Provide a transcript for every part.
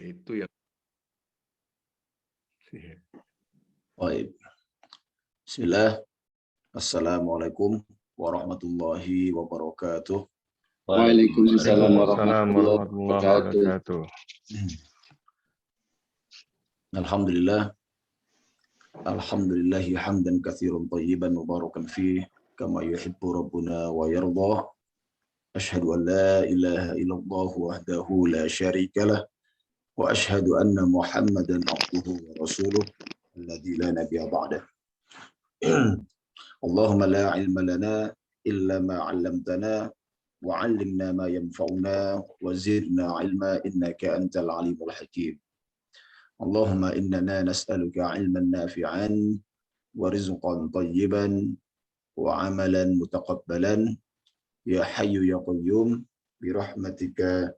Itu yang Baik. Bismillah. Assalamualaikum warahmatullahi wabarakatuh. Waalaikumsalam warahmatullahi warahmatullahi wabarakatuh. Alhamdulillah. Alhamdulillahi hamdan katsiran thayyiban mubarakan fih kama yuhibbu rabbuna wa yarda. Asyhadu an la ilaha illallah wahdahu la syarika lah wa asyhadu anna Muhammadan abduhu wa rasuluh alladzi la nabiyya ba'dah. Allahumma la ilma lana illa ma 'allamtana wa 'allimna ma yanfa'una wa zidna 'ilma innaka antal alimul hakim. Allahumma innana nas'aluka 'ilman nafi'an wa rizqan thayyiban wa 'amalan mutaqabbalan ya hayyu ya qayyum bi rahmatika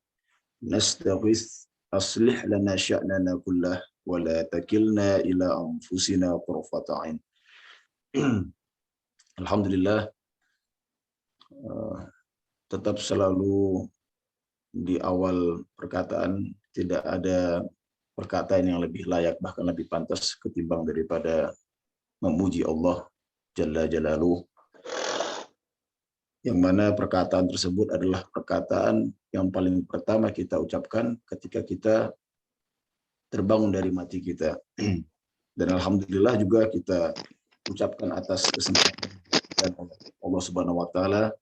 nastaghits aslih lana sya'nana kullah wa la takilna ila anfusina tarfata 'ain. Alhamdulillah, tetap selalu di awal perkataan tidak ada perkataan yang lebih layak bahkan lebih pantas ketimbang daripada memuji Allah Jalla Jalaluh, yang mana perkataan tersebut adalah perkataan yang paling pertama kita ucapkan ketika kita terbangun dari mati kita. Dan alhamdulillah juga kita ucapkan atas kesempatan dan Allah Subhanahu wa taala.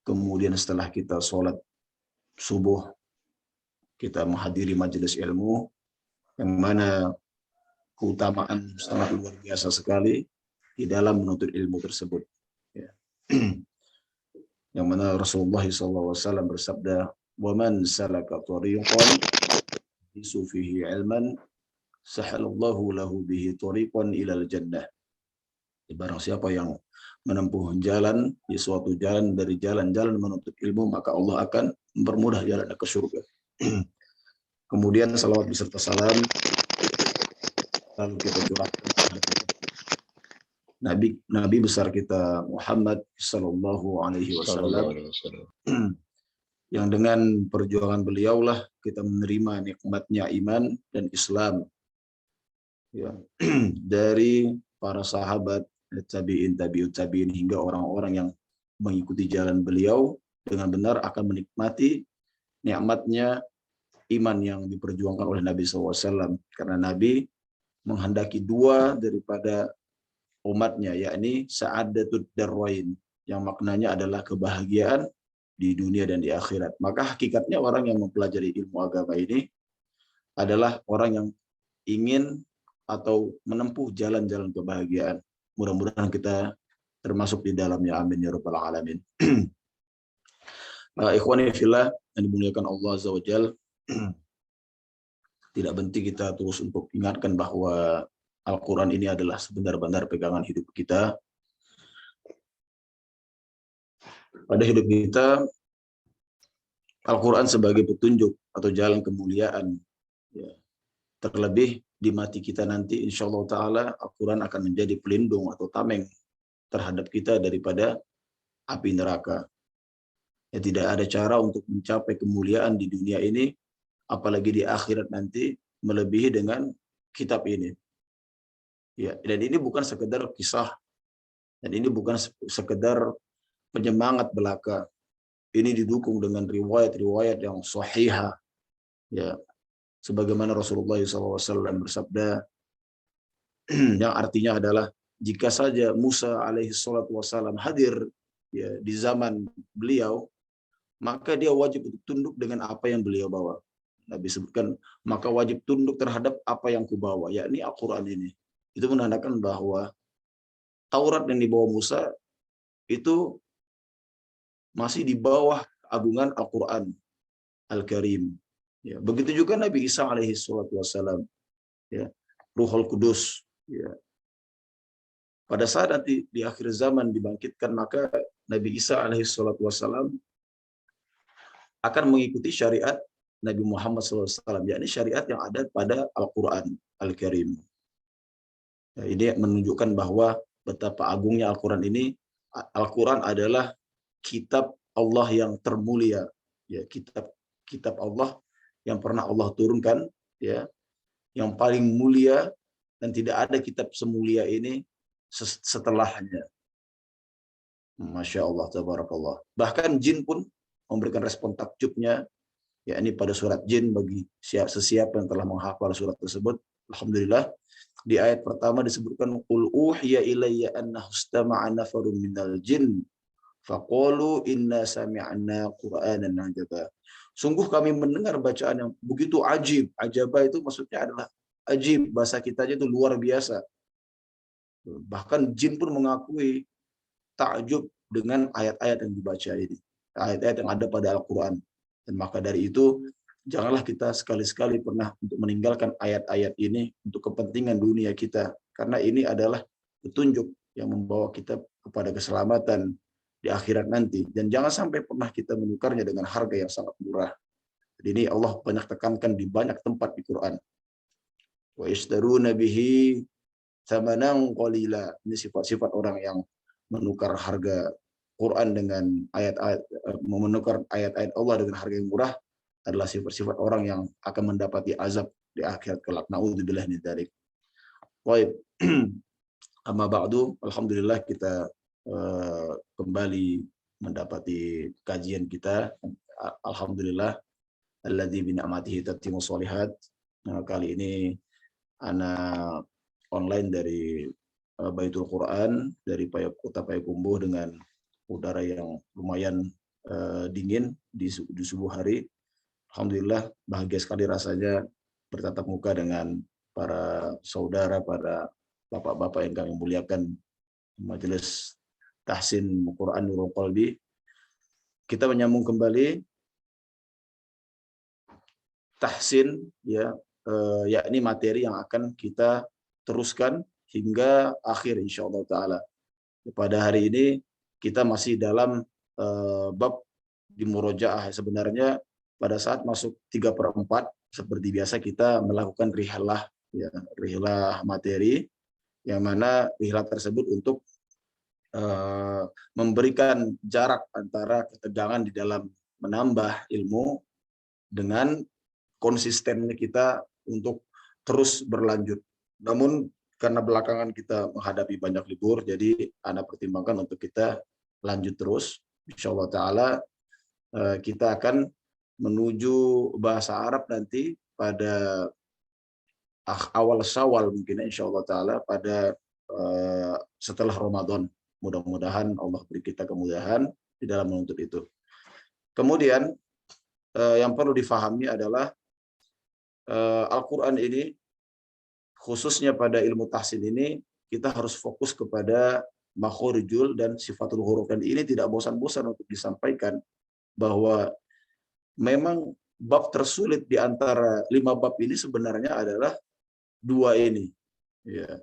Kemudian setelah kita sholat subuh, kita menghadiri majelis ilmu yang mana keutamaan sangat luar biasa sekali di dalam menuntut ilmu tersebut. Ya. Yang mana Rasulullah SAW bersabda, "Waman salaka tariqan yahisu fihi ilman, sahalallahu lahu bihi tariqan ilal jannah." Barang siapa yang menempuh jalan di suatu jalan dari jalan-jalan menuntut ilmu, maka Allah akan mempermudah jalan ke surga. Kemudian salawat beserta salam lalu kita curahkan Nabi besar kita Muhammad sallallahu alaihi wasallam, yang dengan perjuangan beliaulah kita menerima nikmatnya iman dan Islam. Ya, dari para sahabat, tabi'in hingga orang-orang yang mengikuti jalan beliau dengan benar akan menikmati nikmatnya iman yang diperjuangkan oleh Nabi SAW, karena Nabi menghendaki dua daripada umatnya, yakni sa'adatud darrain, yang maknanya adalah kebahagiaan di dunia dan di akhirat. Maka hakikatnya orang yang mempelajari ilmu agama ini adalah orang yang ingin atau menempuh jalan-jalan kebahagiaan. Mudah-mudahan kita termasuk di dalamnya, amin ya rabbal alamin. Ikhwani fillah yang dimuliakan Allah Azza wa Jalla, tidak penting kita terus untuk ingatkan bahwa Al-Quran ini adalah sebenar-benar pegangan hidup kita. Pada hidup kita, Al-Quran sebagai petunjuk atau jalan kemuliaan. Ya. Terlebih di mati kita nanti, insya Allah Ta'ala, Al-Quran akan menjadi pelindung atau tameng terhadap kita daripada api neraka. Ya, tidak ada cara untuk mencapai kemuliaan di dunia ini, apalagi di akhirat nanti, melebihi dengan kitab ini. Ya, dan ini bukan sekedar kisah, dan ini bukan sekedar penyemangat belaka. Ini didukung dengan riwayat-riwayat yang sahihah. Ya, sebagaimana Rasulullah SAW bersabda, yang artinya adalah jika saja Musa alaihi salatu wassalam hadir ya, di zaman beliau, maka dia wajib untuk tunduk dengan apa yang beliau bawa. Nabi sebutkan, maka wajib tunduk terhadap apa yang kubawa, yakni Al-Quran ini. Itu menandakan bahwa Taurat yang dibawa Musa itu masih di bawah agungan Al-Quran Al-Karim. Ya, begitu juga Nabi Isa alaihi salatu wassalam, ya, Ruhul Kudus. Ya. Pada saat nanti di akhir zaman dibangkitkan, maka Nabi Isa alaihi salatu wassalam akan mengikuti syariat Nabi Muhammad SAW, yakni syariat yang ada pada Al-Quran Al-Karim. Ya, ini menunjukkan bahwa betapa agungnya Al-Quran ini. Al-Quran adalah kitab Allah yang termulia, ya, kitab Allah yang pernah Allah turunkan, ya, yang paling mulia, dan tidak ada kitab semulia ini setelahnya. Masya Allah, tabarakallah. Bahkan jin pun memberikan respon takjubnya, yakni pada surat jin bagi sesiapa yang telah menghafal surat tersebut. Alhamdulillah, di ayat pertama disebutkan qul uhiya ilayya annahu istama'a nafarun minal jin faqalu inna sami'na qur'anan ajaba. Sungguh kami mendengar bacaan yang begitu ajib. Ajaba itu maksudnya adalah ajib, bahasa kita itu luar biasa. Bahkan jin pun mengakui takjub dengan ayat-ayat yang dibaca ini, ayat-ayat yang ada pada Al-Quran. Dan maka dari itu, janganlah kita sekali-sekali pernah untuk meninggalkan ayat-ayat ini untuk kepentingan dunia kita, karena ini adalah petunjuk yang membawa kita kepada keselamatan di akhirat nanti. Dan jangan sampai pernah kita menukarnya dengan harga yang sangat murah. Jadi ini Allah banyak tekankan di banyak tempat di Quran. Wa yashtaruna bihi tsamanan qalila. Ini sifat-sifat orang yang menukar harga Quran dengan ayat-ayat, menukar ayat-ayat Allah dengan harga yang murah, adalah sifat-sifat orang yang akan mendapati azab di akhirat kelak. Naudzubillah min dzalik. Baik. Amma ba'du, alhamdulillah kita kembali mendapati kajian kita. Alhamdulillah, alladzi bi ni'matihi tatimmu sholihat. Nah, kali ini anak online dari Baitul Quran dari kota Payakumbuh dengan udara yang lumayan dingin di subuh hari. Alhamdulillah, bahagia sekali rasanya bertatap muka dengan para saudara, para bapak-bapak yang kami muliakan Majelis Tahsin Quran Nurul Qalbi. Kita menyambung kembali tahsin, ya, yakni materi yang akan kita teruskan hingga akhir insyaallah taala. Pada hari ini kita masih dalam bab di murojaah. Sebenarnya pada saat masuk 3/4 seperti biasa kita melakukan rihlah, ya, rihlah materi, yang mana rihlah tersebut untuk memberikan jarak antara ketegangan di dalam menambah ilmu dengan konsistennya kita untuk terus berlanjut. Namun karena belakangan kita menghadapi banyak libur, jadi Anda pertimbangkan untuk kita lanjut terus. Insyaallah taala kita akan menuju bahasa Arab nanti pada awal Syawal mungkin, insyaallah taala pada setelah Ramadan. Mudah-mudahan Allah beri kita kemudahan di dalam menuntut itu. Kemudian yang perlu difahami adalah Al-Quran ini, khususnya pada ilmu tahsin ini, kita harus fokus kepada makhorijul dan sifatul huruf. Dan ini tidak bosan-bosan untuk disampaikan bahwa memang bab tersulit di antara 5 bab ini sebenarnya adalah 2 ini. Ya.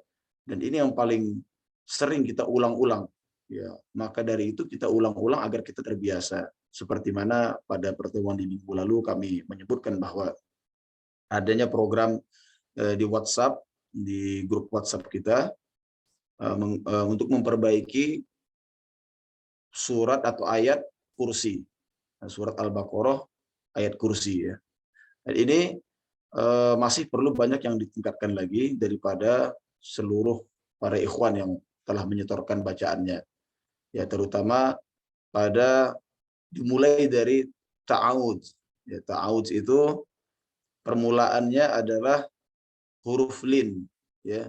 Dan ini yang paling sering kita ulang-ulang. Ya. Maka dari itu kita ulang-ulang agar kita terbiasa. Seperti mana pada pertemuan di minggu lalu kami menyebutkan bahwa adanya program di WhatsApp, di grup WhatsApp kita, untuk memperbaiki surat atau ayat kursi. Surat Al-Baqarah, ayat kursi, ya. Dan ini masih perlu banyak yang ditingkatkan lagi daripada seluruh para ikhwan yang telah menyetorkan bacaannya. Ya, terutama pada dimulai dari ta'awudz. Ya, ta'awudz itu permulaannya adalah huruf lin, ya.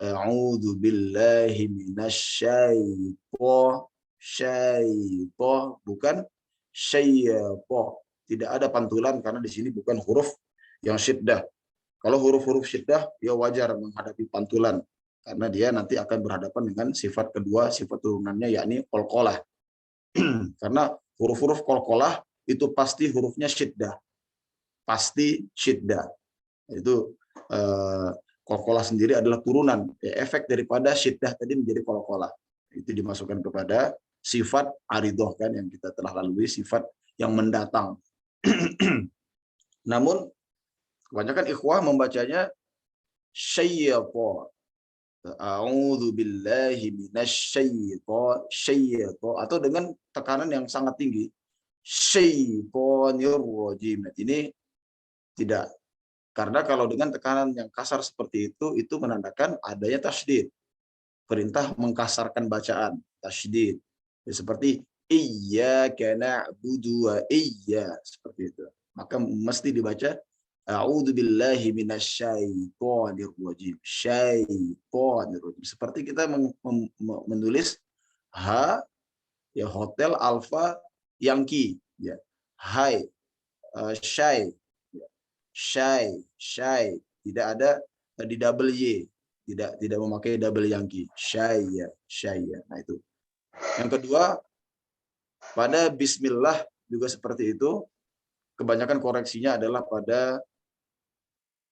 A'udzu billahi minasyaitonir, bukan syaiton. Tidak ada pantulan karena di sini bukan huruf yang syiddah. Kalau huruf-huruf syiddah ya wajar menghadapi pantulan karena dia nanti akan berhadapan dengan sifat kedua, sifat turunannya yakni qalqalah. Karena huruf-huruf qalqalah itu pasti hurufnya syiddah. Pasti syiddah. Itu qalqalah sendiri adalah turunan, ya, efek daripada syiddah tadi menjadi qalqalah. Itu dimasukkan kepada sifat aridoh, kan, yang kita telah lalui, sifat yang mendatang. Namun kebanyakan ikhwah membacanya syaiton. A'udzu billahi minasyaiton, atau dengan tekanan yang sangat tinggi. Syaitonir rajim. Ini Tidak. Karena kalau dengan tekanan yang kasar seperti itu menandakan adanya tasydid. Perintah mengkasarkan bacaan, tasydid. Ya, seperti iyyaka na'budu wa seperti itu. Maka mesti dibaca a'udzubillahi minasyaitonir rajim. Syaitonir rajim. Seperti kita menulis H ya hotel alfa Yankee ya. Hai syai syai tidak ada di double Y, tidak memakai double Yankee. Syai. Nah itu. Yang kedua, pada bismillah juga seperti itu. Kebanyakan koreksinya adalah pada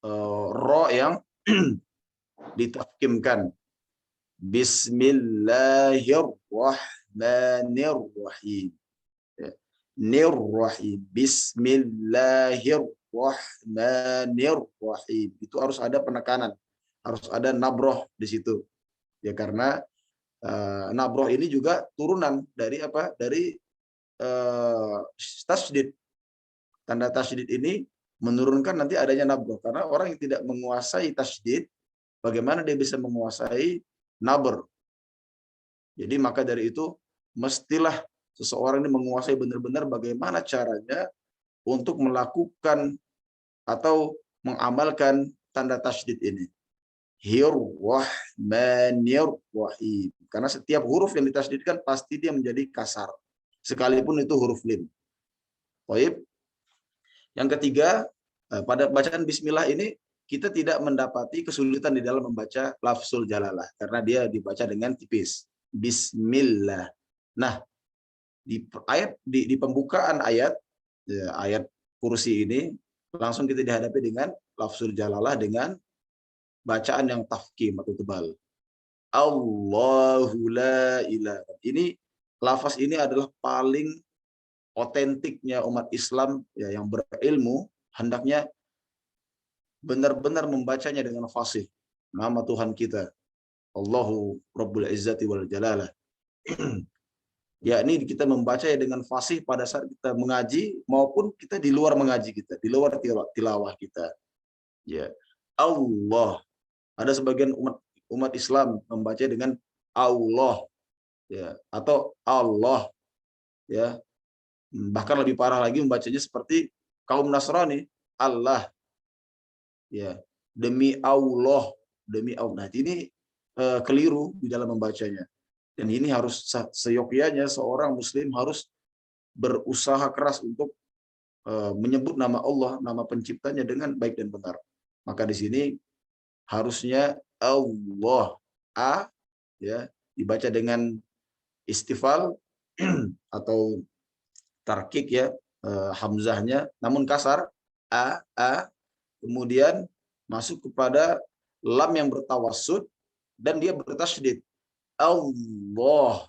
ro yang ditafkimkan. Bismillahirrahmanirrahim. Ya. Nirrahim. Bismillahirrahmanirrahim. Itu harus ada penekanan. Harus ada nabroh di situ. Ya karena nabroh ini juga turunan dari apa? Dari tasydid. Tanda tasydid ini menurunkan nanti adanya nabroh. Karena orang yang tidak menguasai tasydid, bagaimana dia bisa menguasai nabr? Jadi maka dari itu mestilah seseorang ini menguasai benar-benar bagaimana caranya untuk melakukan atau mengamalkan tanda tasydid ini. Rahmanir-Rahim. Karena setiap huruf yang ditasydidkan pasti dia menjadi kasar. Sekalipun itu huruf lim. Baik. Yang ketiga, pada bacaan bismillah ini kita tidak mendapati kesulitan di dalam membaca lafzul jalalah karena dia dibaca dengan tipis. Bismillah. Nah, di pembukaan ayat ayat kursi ini langsung kita dihadapi dengan lafzul jalalah dengan bacaan yang tafkim atau tebal. Allahu la ilaha. Ini lafaz ini adalah paling otentiknya umat Islam ya yang berilmu hendaknya benar-benar membacanya dengan fasih. Nama Tuhan kita Allahu Rabbul Izzati wal Jalalah. Yakni kita membacanya dengan fasih pada saat kita mengaji maupun kita di luar mengaji kita, di luar tilawah kita. Ya. Allah. Ada sebagian umat Islam membaca dengan Allah ya atau Allah ya. Bahkan lebih parah lagi membacanya seperti kaum Nasrani, Allah. Ya, demi Allah. Nah, ini keliru di dalam membacanya. Dan ini harus seyogyanya seorang muslim harus berusaha keras untuk menyebut nama Allah, nama penciptanya dengan baik dan benar. Maka di sini harusnya Allah ya dibaca dengan istifal atau tarkik ya hamzahnya namun kasar a kemudian masuk kepada lam yang bertawassud dan dia bertasydid Allah.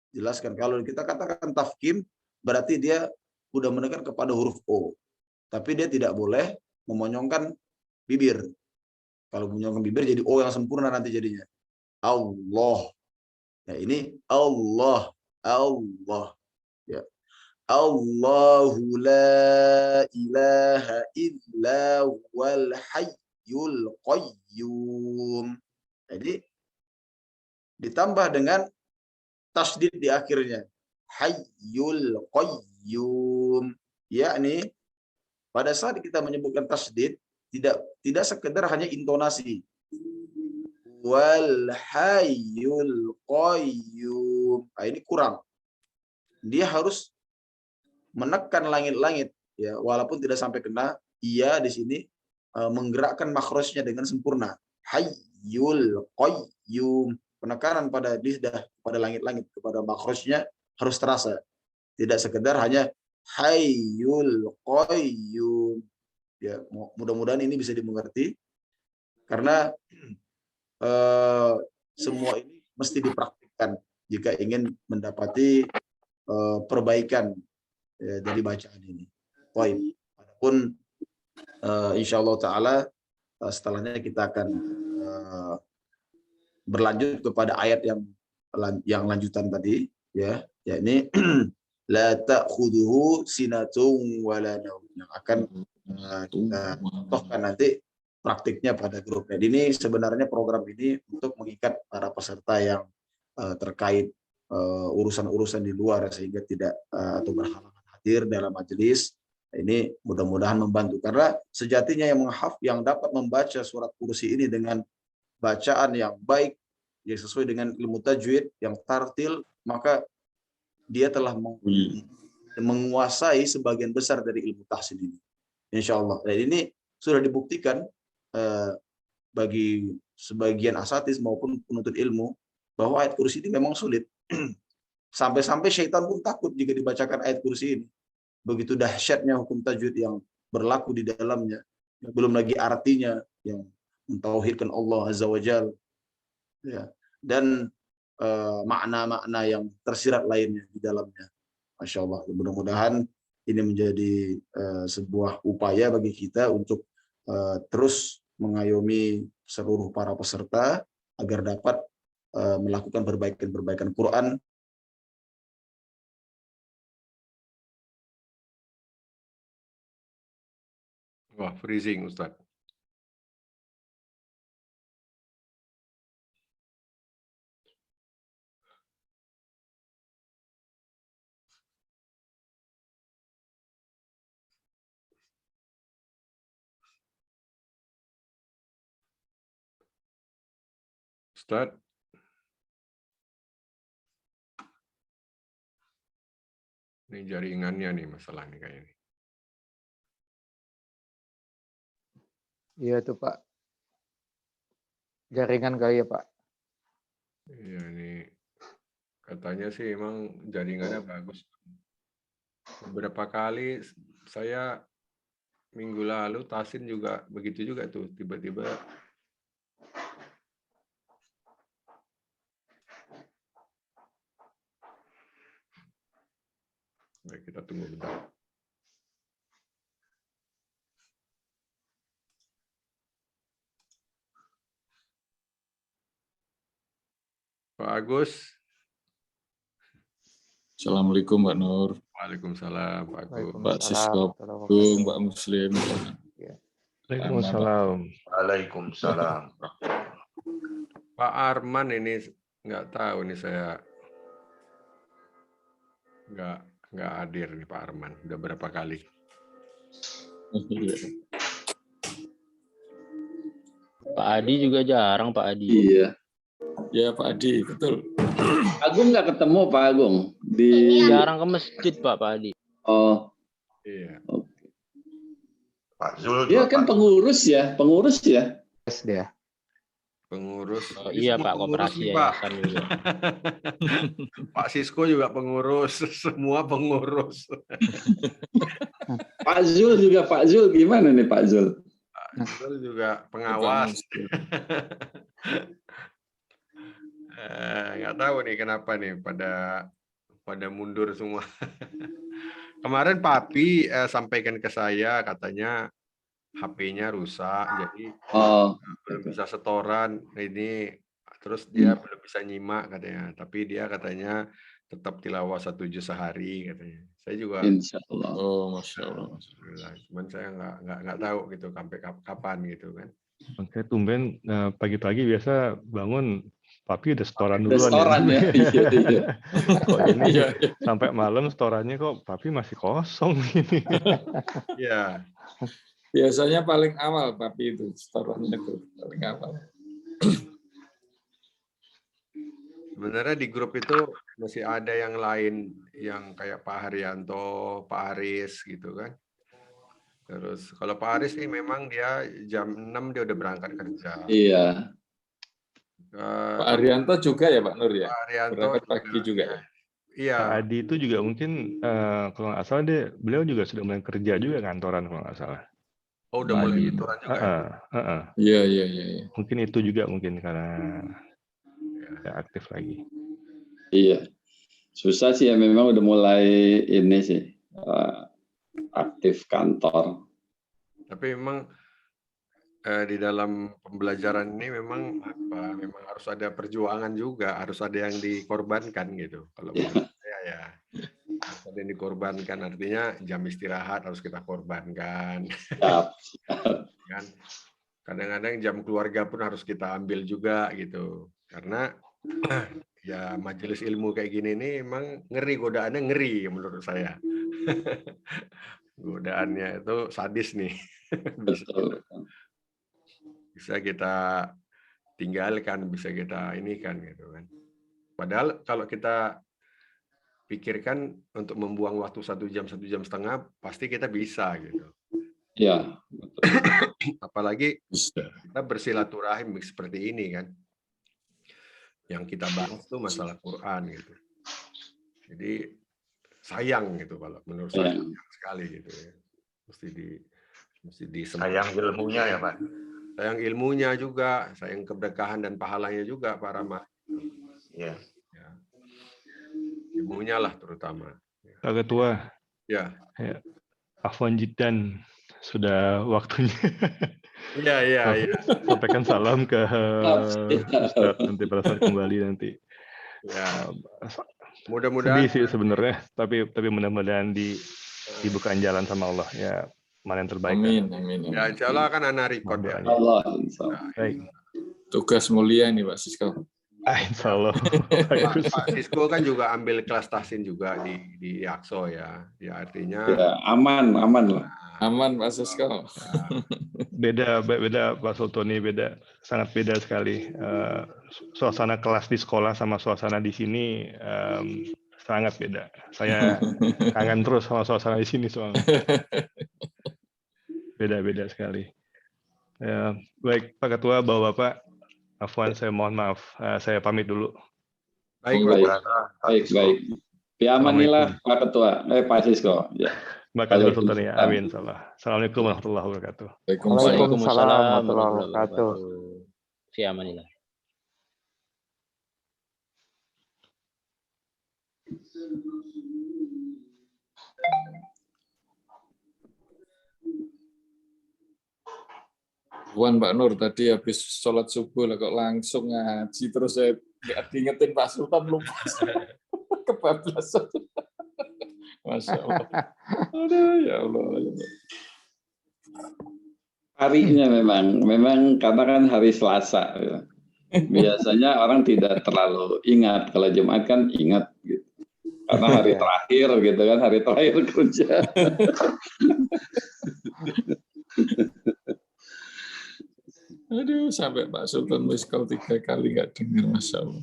Jelaskan kalau kita katakan tafkim berarti dia sudah menekan kepada huruf O. Tapi dia tidak boleh memonyongkan bibir. Kalau memonyongkan bibir jadi O yang sempurna nanti jadinya. Allah. Nah, ini Allah. Ya. Allahu la ilaha illa wal hayyul qayyum. Jadi ditambah dengan tasydid di akhirnya. Hayyul qayyum. Yakni pada saat kita menyebutkan tasydid tidak sekedar hanya intonasi. Wal hayyul qayyum. Nah, ini kurang. Dia harus menekan langit-langit ya walaupun tidak sampai kena iya di sini menggerakkan makhrajnya dengan sempurna. Hayyul qayyum. Penekanan pada lidah pada langit-langit kepada makhrajnya harus terasa. Tidak sekedar hanya hayyul qayyum. Ya, mudah-mudahan ini bisa dimengerti karena semua ini mesti dipraktikkan jika ingin mendapati perbaikan ya, dari bacaan ini. Baik. Adapun insyaallah taala setelahnya kita akan berlanjut kepada ayat yang lanjutan tadi ya, yakni la ta'khudhuhu sinatun wala naum, yang akan kita contohkan nanti praktiknya pada grup. Jadi ini sebenarnya program ini untuk mengikat para peserta yang terkait urusan-urusan di luar sehingga tidak atau berhalangan hadir dalam majelis. Ini mudah-mudahan membantu, karena sejatinya yang dapat membaca surat kursi ini dengan bacaan yang baik, yang sesuai dengan ilmu tajwid, yang tartil, maka dia telah menguasai sebagian besar dari ilmu tahsin ini, insya Allah. Dan ini sudah dibuktikan bagi sebagian asatis maupun penuntut ilmu bahwa ayat kursi ini memang sulit. Sampai-sampai syaitan pun takut jika dibacakan ayat kursi ini. Begitu dahsyatnya hukum tajwid yang berlaku di dalamnya, belum lagi artinya yang mentauhidkan Allah Azza wa Jalla, ya, dan makna-makna yang tersirat lainnya di dalamnya. Masya Allah. Mudah-mudahan ini menjadi sebuah upaya bagi kita untuk terus mengayomi seluruh para peserta agar dapat melakukan perbaikan-perbaikan Quran. Wah, freezing Ustaz. Ustaz. Ini jaringannya nih masalah nih kayaknya. Iya tuh Pak. Jaringan kali ya Pak. Iya ini katanya sih emang jaringannya bagus. Beberapa kali saya minggu lalu Tasin juga begitu juga tuh, tiba-tiba baik, kita tunggu bentar. Pak Agus. Assalamualaikum Mbak Nur. Waalaikumsalam Pak Agus. Pak Sisko, Mbak Muslim. Waalaikumsalam. Waalaikumsalam. Pak Arman ini nggak tahu nih, saya nggak hadir nih Pak Arman. Udah berapa kali? Pak Adi juga jarang, Pak Adi. Iya. Ya Pak Adi, betul. Agung nggak ketemu Pak Agung di. Jarang ke masjid Pak Adi. Oh. Iya. Pak Zul. Dia kan pengurus ya. Yes, dia. Pengurus. Oh, iya Pak, koperasi Pak. yayasan juga. Pak Sisko juga pengurus, semua pengurus. Pak Zul gimana nih Pak Zul? Pak Zul juga pengawas. Nggak tahu nih kenapa nih pada mundur semua. Kemarin Papi sampaikan ke saya katanya HP-nya rusak, jadi belum bisa setoran ini, terus dia belum bisa nyimak katanya. Tapi dia katanya tetap tilawah 1 juz sehari katanya. Saya juga. Insya Allah. Oh, Masya Allah. Cuman saya nggak tahu gitu sampai kapan gitu kan. Oke, tumben pagi-pagi biasa bangun Papi udah setoran duluan. Setoran ya. Iya. Kok ini sampai malam setorannya kok Papi masih kosong ini. Iya. Biasanya paling awal Papi itu setorannya itu paling awal. Sebenarnya di grup itu masih ada yang lain yang kayak Pak Haryanto, Pak Aris gitu kan. Terus kalau Pak Aris nih memang dia jam 6 dia udah berangkat kerja. Iya. Pak Haryanto juga ya Pak Nur ya? Pak Haryanto berangkat pagi juga ya? Iya. Pak Adi itu juga mungkin kalau nggak salah beliau juga sudah mulai kerja juga kantoran kalau nggak salah. Oh udah mulai kantoran juga. Iya. Mungkin itu juga karena ya, aktif lagi. Iya. Susah sih ya, memang udah mulai ini sih aktif kantor. Tapi memang di dalam pembelajaran ini memang harus ada perjuangan juga, harus ada yang dikorbankan gitu. Kalau menurut saya ya harus ada yang dikorbankan, artinya jam istirahat harus kita korbankan. Siap. Kan kadang-kadang jam keluarga pun harus kita ambil juga gitu, karena ya majelis ilmu kayak gini nih emang ngeri, godaannya ngeri menurut saya. Godaannya itu sadis nih. Betul. Bisa kita tinggalkan, bisa kita ini kan gitu kan. Padahal kalau kita pikirkan untuk membuang waktu 1 jam, 1,5 jam, pasti kita bisa gitu. Ya, Apalagi Bisa. kita bersilaturahim seperti ini kan. Yang kita bahas tuh masalah Quran gitu. Jadi sayang gitu kalau menurut saya, sayang sekali gitu ya. Mesti Sayang ilmunya ya Pak. sayang ilmunya juga, sayang keberkahan dan pahalanya juga Pak Rahmat. Ya. Ya. Ilmunya lah terutama. Pak Ketua, Ya. Afwan Jidan, sudah waktunya. Iya. Sampaikan salam ke Ustadz nanti pada saat kembali nanti. Ya. Mudah-mudahan Sedih sih sebenarnya, tapi mudah-mudahan dibukain jalan sama Allah ya, mana yang terbaik. Amin. ya insya Allah kan anak record ya. Allah. Baik. Tugas mulia nih Pak Sisko. Insya Allah. Pak Sisko kan juga ambil kelas tahsin juga di Akso ya. Ya artinya Ya, aman lah. Aman Pak Sisko. Beda Pak Sultoni, sangat beda sekali. Suasana kelas di sekolah sama suasana di sini sangat beda. Saya kangen terus sama suasana di sini soalnya. Beda sekali. Ya, baik Pak Ketua, Bapak-Bapak, Afwan, saya mohon maaf, saya pamit dulu. baik. Baik. Biamanilah Pak Ketua, Pak Sisko. Ya. Makasih Pak Sultan ya. Amin. Assalamualaikum warahmatullahi wabarakatuh. Waalaikumsalam warahmatullahi wabarakatuh. Fi amanillah. Wan Pak Nur tadi habis sholat subuh lah kok langsung ngaji, terus saya nggak diingetin Pak Sultan, lupa. Kebablasan. Masya Allah. Aduh, ya Allah. Harinya memang karena kan hari Selasa. Ya. Biasanya orang tidak terlalu ingat, kalau Jumat kan ingat gitu. Karena hari terakhir gitu kan, hari terakhir kerja. Aduh, sampai Pak Sultan Miskal 3 kali nggak dengar, Masya Allah.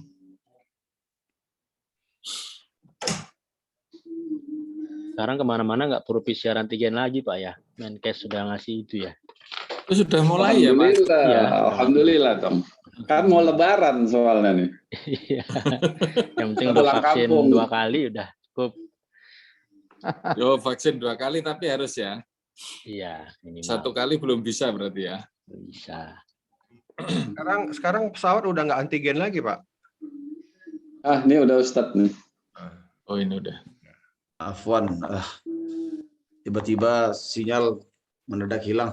Sekarang kemana-mana nggak perlu PCR antigen lagi Pak ya. Menkes sudah ngasih itu ya. Itu sudah mulai ya Mas? Ya, Alhamdulillah dong. Kan mau lebaran soalnya nih. Yang penting udah vaksin 2 kali udah cukup. Yo, vaksin 2 kali tapi harus ya. Iya. Minimal. 1 kali belum bisa berarti ya. Bisa. Sekarang pesawat udah nggak antigen lagi Pak. Ini udah Ustadz nih. Oh ini udah. Afwan, tiba-tiba sinyal mendadak hilang.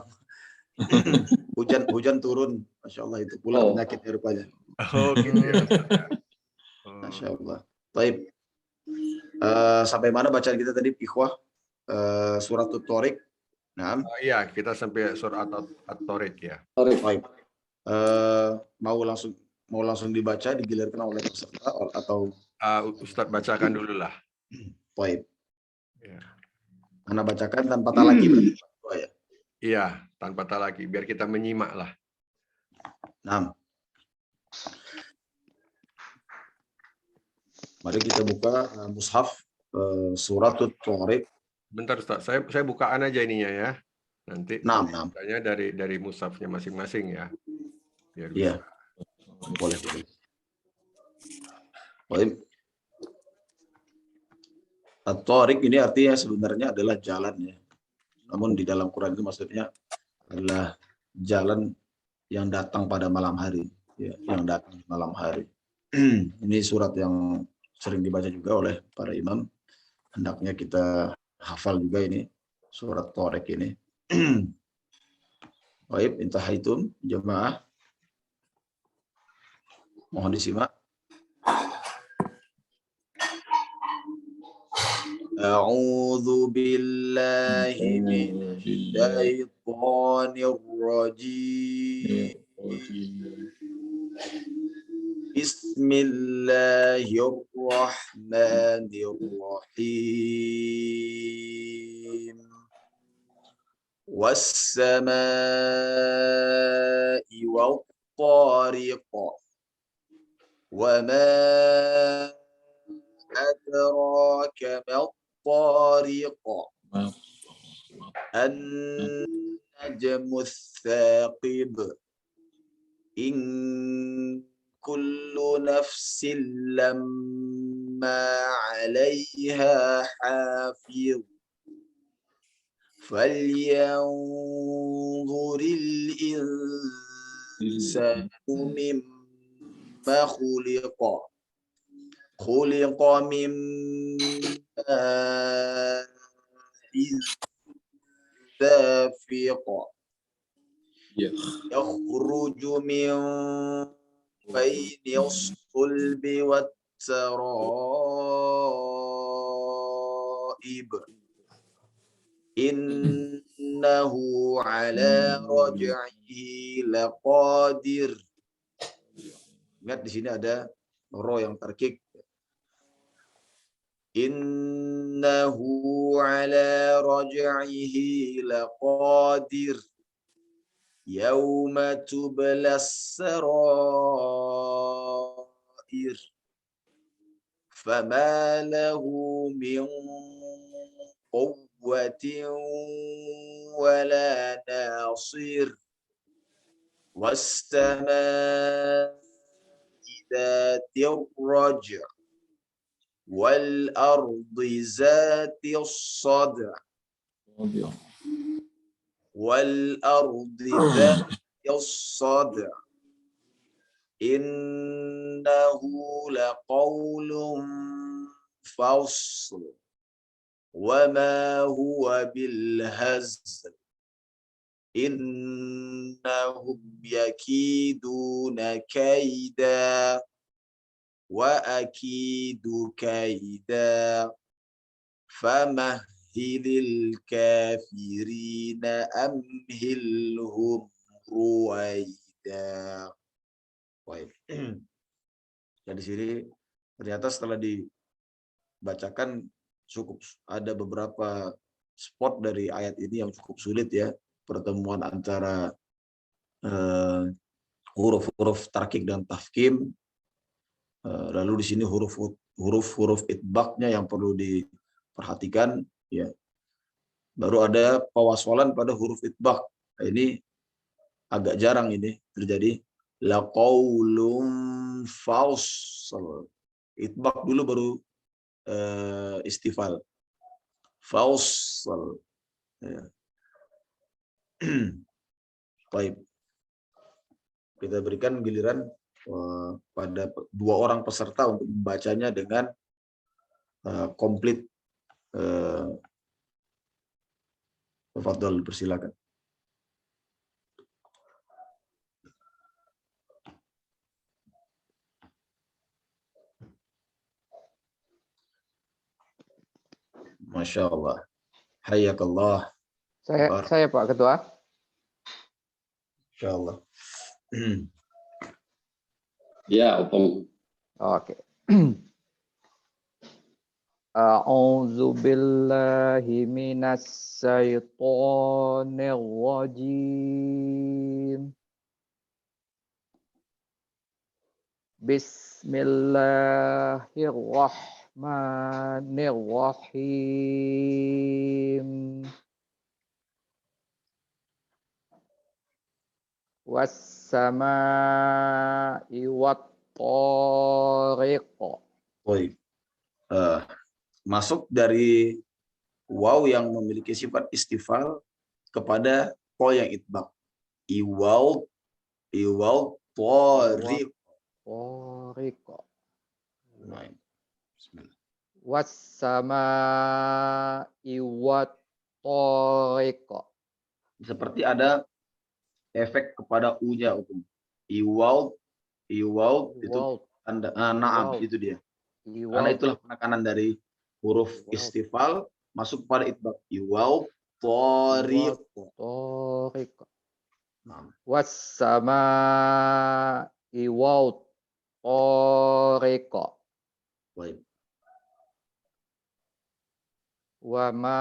hujan turun, Masya Allah, itu pula penyakitnya rupanya. Oh gitu ya. Masya Allah. Baik. Sampai mana bacaan kita tadi, Ikhwah? Surat At-Tariq. Nah. Iya, kita sampai surat At-Tariq ya. Baik. Mau langsung dibaca, digilirkan oleh peserta atau Ustadz bacakan dulu lah. Baik. Ya. Anda bacakan tanpa talaki berarti. Ya. Iya, tanpa talaki, biar kita menyimak lah. Nah. Mari kita buka mushaf surat At-Tariq. Bentar Ustaz, saya bukaan aja ininya ya. Nanti bacanya dari mushafnya masing-masing ya. Biar iya. Boleh. Baik. At-Tariq ini artinya sebenarnya adalah jalan ya. Namun di dalam Quran itu maksudnya adalah jalan yang datang pada malam hari, ya, yang datang malam hari. Ini surat yang sering dibaca juga oleh para imam. Hendaknya kita hafal juga ini surat Tariq ini. Baik, intahaitum jamaah. Mohon disimak. A'udzu billahi minasyaitonir rajim. Bismillahirrahmanirrahim. Was-samaa'i wat-tariq. Wa ma adraka mat-tariq. An-najmu ats-tsaqib. In kullu nafsin lamma 'alayha hafiz. Falyanzuril insanu mimma khuliqa. Khuliqa min ma'in dafiq. Yakhruju min baini as-sulbi wat-tara'ib. Innahu ala raj'ihi laqadir. Ingat di sini ada ro yang terkik. Innahu ala raj'ihi laqadir. Yauma tublas sarair. Fama lahu min quwwatin wala nasir. Was-samaa'i dhatir raj' wal ardi zatis sad'a. Wal ardi zatis sad'a. Innahu laqawlun fasl. Wa ma huwa bil hazl. Innahum yakiduna kaida wa akidu kaida. Famahhilil kafirina amhilhum ruwaida. Baik. Dan di sini ternyata setelah dibacakan cukup ada beberapa spot dari ayat ini yang cukup sulit ya, pertemuan antara huruf-huruf tarkik dan tafkim. Lalu di sini huruf-huruf itbaqnya yang perlu diperhatikan ya. Baru ada pewasolan pada huruf itbaq. Ini agak jarang ini terjadi. Laqaulun fasl. Itbaq dulu baru istifal. Fasl. Ya. Baik. Kita berikan giliran pada dua orang peserta untuk membacanya dengan komplit. Tafadhol, persilakan. Masya Allah. Hayyakallah. Saya Pak Ketua. Insya Allah. Ya, Opung. Oke. A'udzu billahi minas syaitonir rajim. Bismillahirrahmanirrahim. Was-samaa'i wat-tariq. Baik. Masuk dari waw yang memiliki sifat istifal kepada ko yang itbaq. Iwal tariq. Tariq. Baik. Bismillah. Was-samaa'i wat-tariq. Seperti ada efek kepada u-nya. Iwal itu tanda naam itu dia. Karena itulah penekanan dari huruf istifal masuk pada itbaq. Iwal tariq. Tariq. Nah, Was-samaa'i wal tariq. baik. Wa ma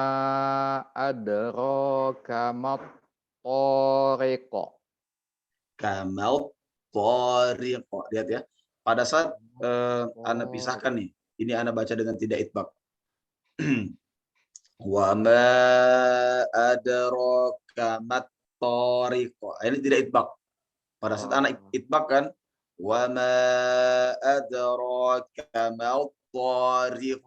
adraka mat tariq. Kamal tariq. Lihat ya. Pada saat Anda pisahkan nih. Ini Anda baca dengan tidak itbaq. Wa ma adraka mat tariq. Ini tidak itbaq. Pada saat anak itbaq kan, wa ma adraka mal tariq.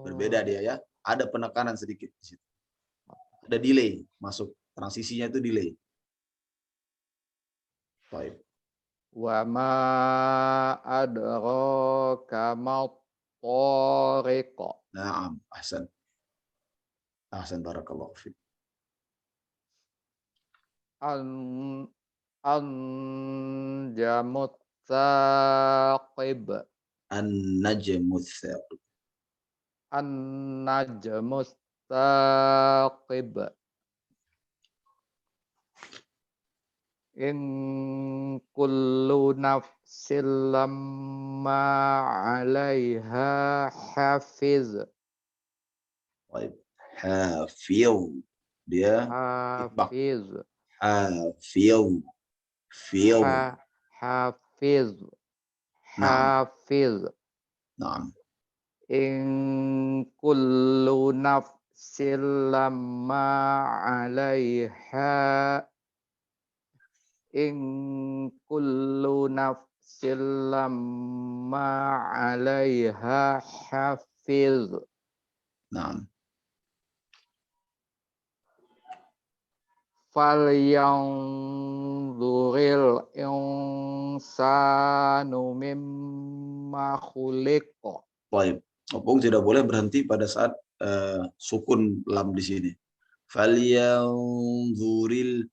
Berbeda dia ya. Ada penekanan sedikit di situ. Ada delay masuk. Transisinya itu delay. Baik. Wa ma adraka mat tariq. Naam, ahsan. Ahsan, barakallahu fiik. Anjamut saqib. An-najmus saqib. An-najmus saqib. In kullu nafsin lamma 'alaiha hafiz. Baik. Hafil. Dia itbaq. Hafiz. Hafil. Fil. Hafiz. Naam. Hafiz. Naam. In kullu nafsin lamma 'alaiha. In kullu nafsin lamma 'alaiha hafiz. Naam. Falyanzuril insanu mimma khuliqa. Baik. Opung tidak boleh berhenti pada saat sukun lam di sini. Falyanzuril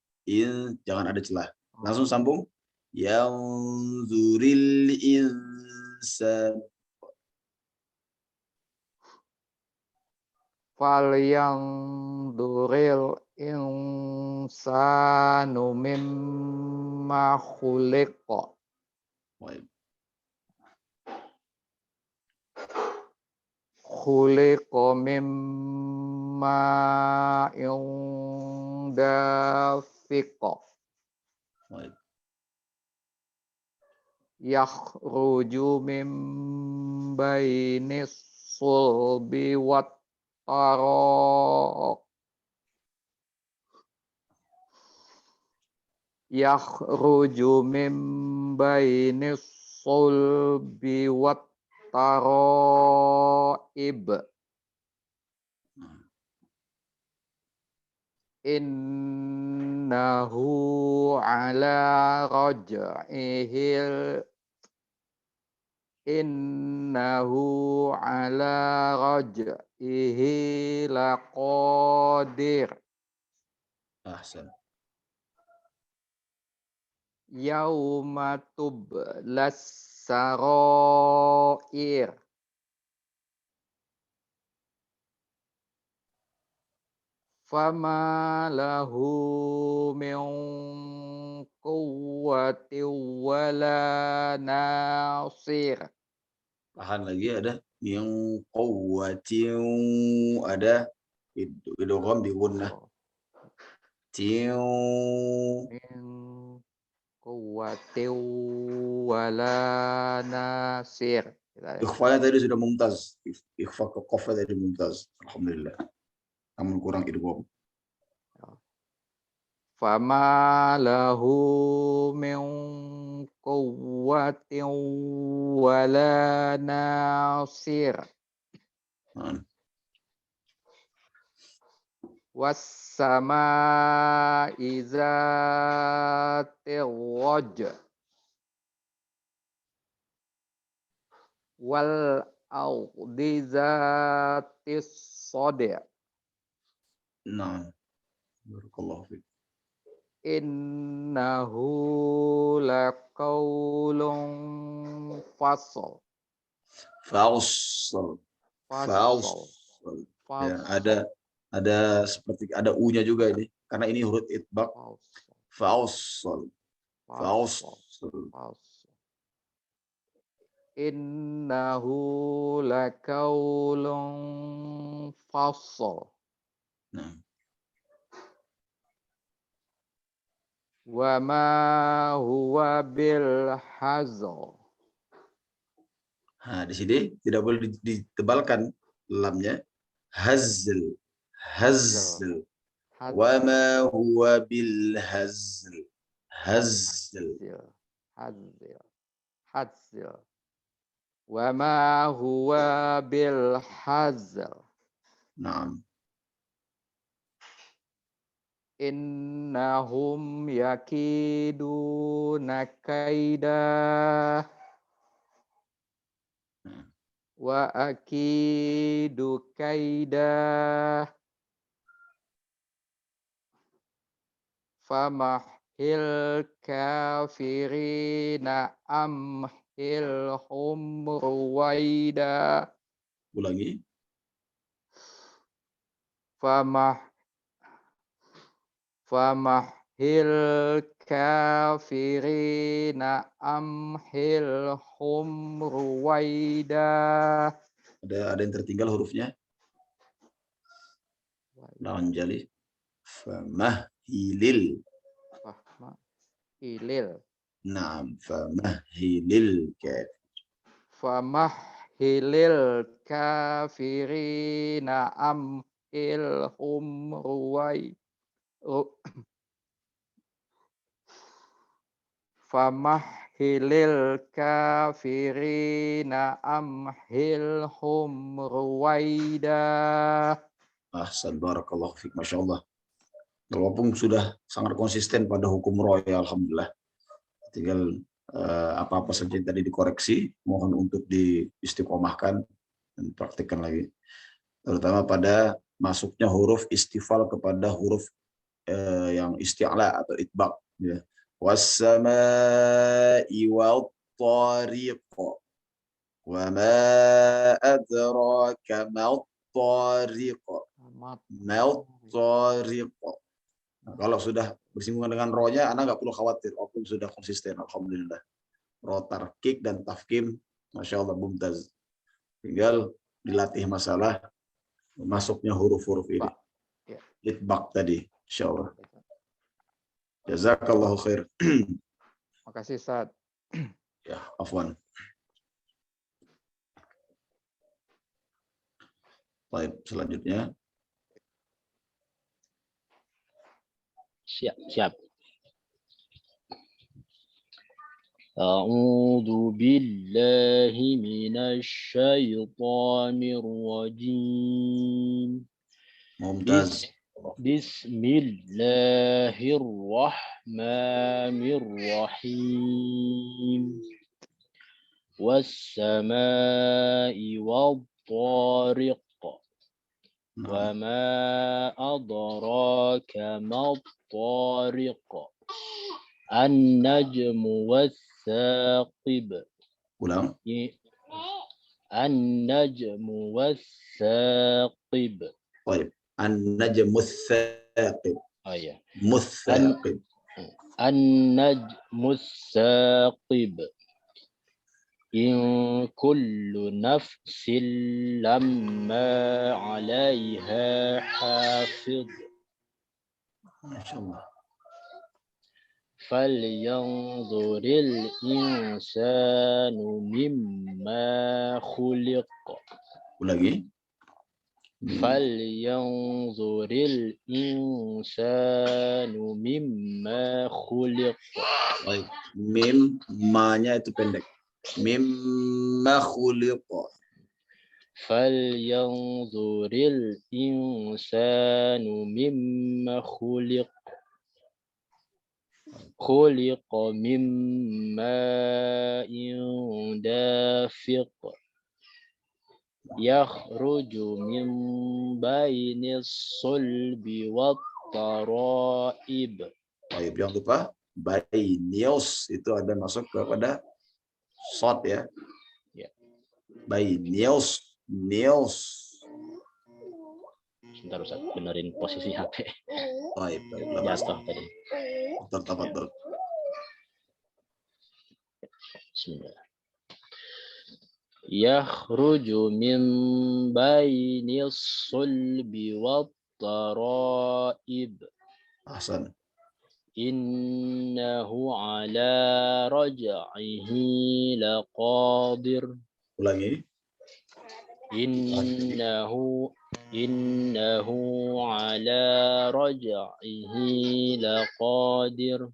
jangan ada celah. Langsung sambung. Yanzuril insan. Falyanzuril insanu mimma khuliqa. Baik. Khuliqa mimma dafiqa. Baik. Yakhruju min bainis sulbi wat taraq. Yakhruju min bainis sulbi wat taraib. Innahu ala raj'ihil laqadir. Ahsan. Yauma tublas sarair. Fama lahu min quwwatin wala nasir. Tahan lagi, ada min quwwatin, ada idgham bi gunnah. Min quwwatin wala nasir. Ikhfanya tadi sudah mumtaz. Ikhfa ke qafnya tadi mumtaz. Alhamdulillah. Namun kurang idgham. Fama lahu min quwwatin wala nasir. Was-samaa'i zatir raj. Wal ardi zatis sad'. Nah, barakallahu fiik. Innahu laqaulun fasl. Fasl. Fausal. Ya, ada seperti ada u-nya juga ini karena ini huruf itbaq. Fausal. Fausal. Innahu lakaulun fasl. Nah, Wa ma huwa bil hazl. di sini tidak boleh ditebalkan lamnya. Hazl. Hazl. Wa ma huwa bil hazl. Hazl. Hazl. Wa ma huwa bil hazl. Naam. Innahum yakiduna kaida wa akidu kaida famahil kafirina amhilhum ruwaida. Ulangi. Famahil kafirina amhilhum ruwaida. Ada yang tertinggal hurufnya. Lawan jali. Famahilil. Famahilil. Naam, famahilil kafir. Famahilil kafirina amhilhum ruwaida. Famahilil kafirina amhilhum ruwaida. Ahsan, barakallahu fiik, masya Allah. Walaupun sudah sangat konsisten pada hukum roh, ya alhamdulillah. Tinggal apa-apa saja yang tadi dikoreksi, mohon untuk diistiqomahkan dan praktikkan lagi. Terutama pada masuknya huruf istifal kepada huruf yang isti'la atau itbaq. Ya. Was-samaa'i wat-tariq. Wa ma adraka mat-tariq. Mat-tariq. Nah, kalau sudah bersinggungan dengan rohnya, Anda nggak perlu khawatir. Walaupun sudah konsisten, alhamdulillah. Roh tarkik dan tafkim, masya Allah, mumtaz. Tinggal dilatih masalah masuknya huruf-huruf ini. Itbaq tadi, insya Allah. Jazakallahu khair. Makasih, Ustaz. Ya, afwan. Baik, selanjutnya. Siap. A'udzu billahi minasy syaithanir rajim. Mumtaz. Bismillahirrahmanirrahim. Was-samaa'i wat-tariq. Wa ma adraka mat-tariq. An-najmu was-saqib. Ulang. An-najmu was-saqib. Baik. An-najmu as-saqib. Oh ya. Mutsaqib. An-najmu as-saqib. In kullu nafsin lamma 'alaiha hafidh. Masyaallah. Falyanzuril insanu mimma khuliq. Ulangi. Falyanzuril insanu mimma khuliq. Baik. Mim, ma-nya itu pendek. Mimma khuliqa. Falyanzuril insanu mimma khuliq. Khuliqa mimma dafiq. Yakhruju min bainis sulbi wat taraib. Baik, jangan lupa bainios itu ada masuk kepada shot ya. Ya. Bainios Nils. Sebentar Ustaz, benerin posisi HP. Baik, Jatuh tadi. Tafadhal. Bismillah. Yakhruju min bainis sulbi wat tara'ib. Ahsan. Innahu ala raj'ihi laqadir. Ulangi. Innahu ala raj'ihi laqadir.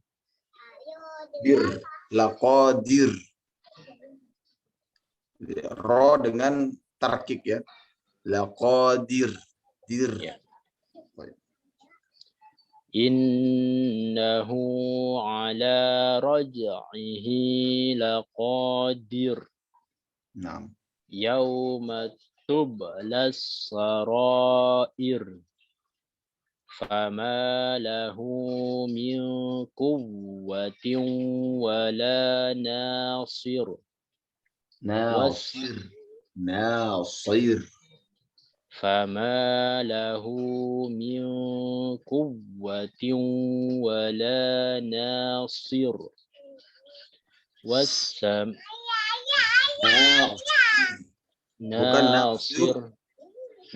Laqadir. Ro dengan tarkik ya. Laqadir. Dir. Ya. Innahu ala raj'ihi laqadir. Naam. Yauma tublas sarair. Fama lahu min quwwatin wala nasir. Nasir. Fama lahu min quwwatin wala nasir. Wassam Bukan nasir.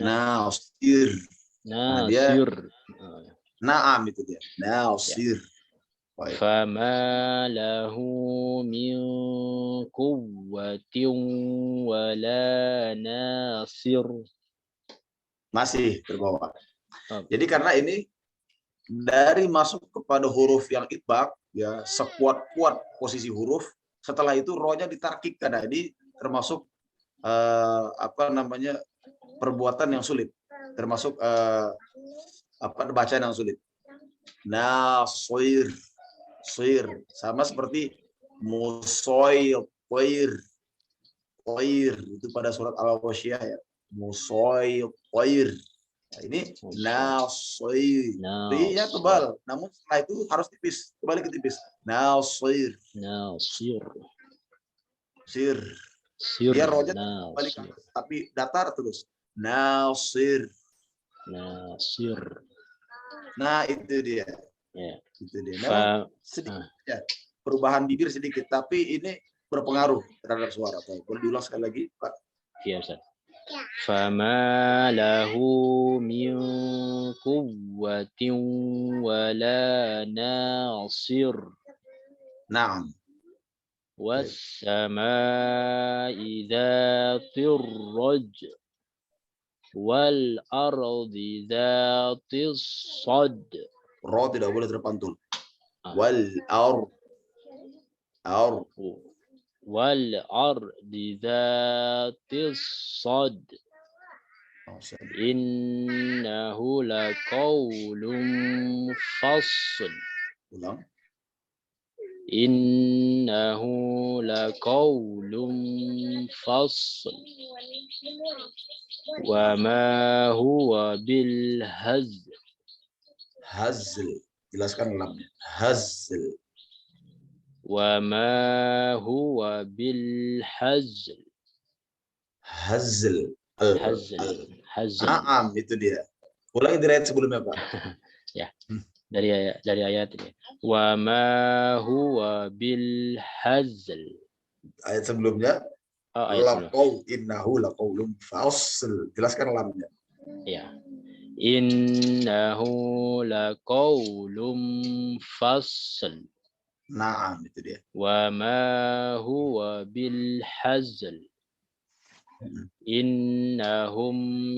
Nasir. Nasir. Naam itu dia. Nasir. Baik. Fama lahu min quwwatin wala nasir. Masih terbawa. Jadi karena ini dari masuk kepada huruf yang itbaq ya, sekuat-kuat posisi huruf, setelah itu rohnya ditarkikkan. Nah, ini termasuk perbuatan yang sulit, termasuk bacaan yang sulit. Nasir, sama seperti musoir, itu pada surat Al-Wasyiyah ya. Musoir. Nah, ini nasir. Dia tebal, namun setelah itu harus tipis, kembali ke tipis. Nasir. Sir. Dia rohnya kembali ke atas, tapi datar terus. Nasir. Nah, itu dia. Ya. Itu dia. Nah, sedikit ya, perubahan bibir sedikit, tapi ini berpengaruh terhadap suara. Boleh diulang sekali lagi, Pak? Iya, Ustaz. Fama lahu min quwwatin wala nasir. Naam. Was-samaa'i dzatir raj wal ardi dzatis sad. Ro tidak boleh terpantul. Wal ardi dzatis sad. Innahu laqaulun fasl. Ulang. Innahu laqaulun fasl. Wa ma huwa bil hazl. Hazl. Jelaskan lamnya. Hazl. Wa ma huwa bil hazl. Hazl. Hazl. Naam, itu dia. Ulangi dari ayat sebelumnya, Pak. Ya. Dari ayat ini. Wa ma huwa bil hazl. Ayat sebelumnya. Innahu laqaulun fasl. Jelaskan lamnya. Ya. Innahu laqaulun fasl. Naam, itu dia. Wa ma huwa bil hazl. Innahum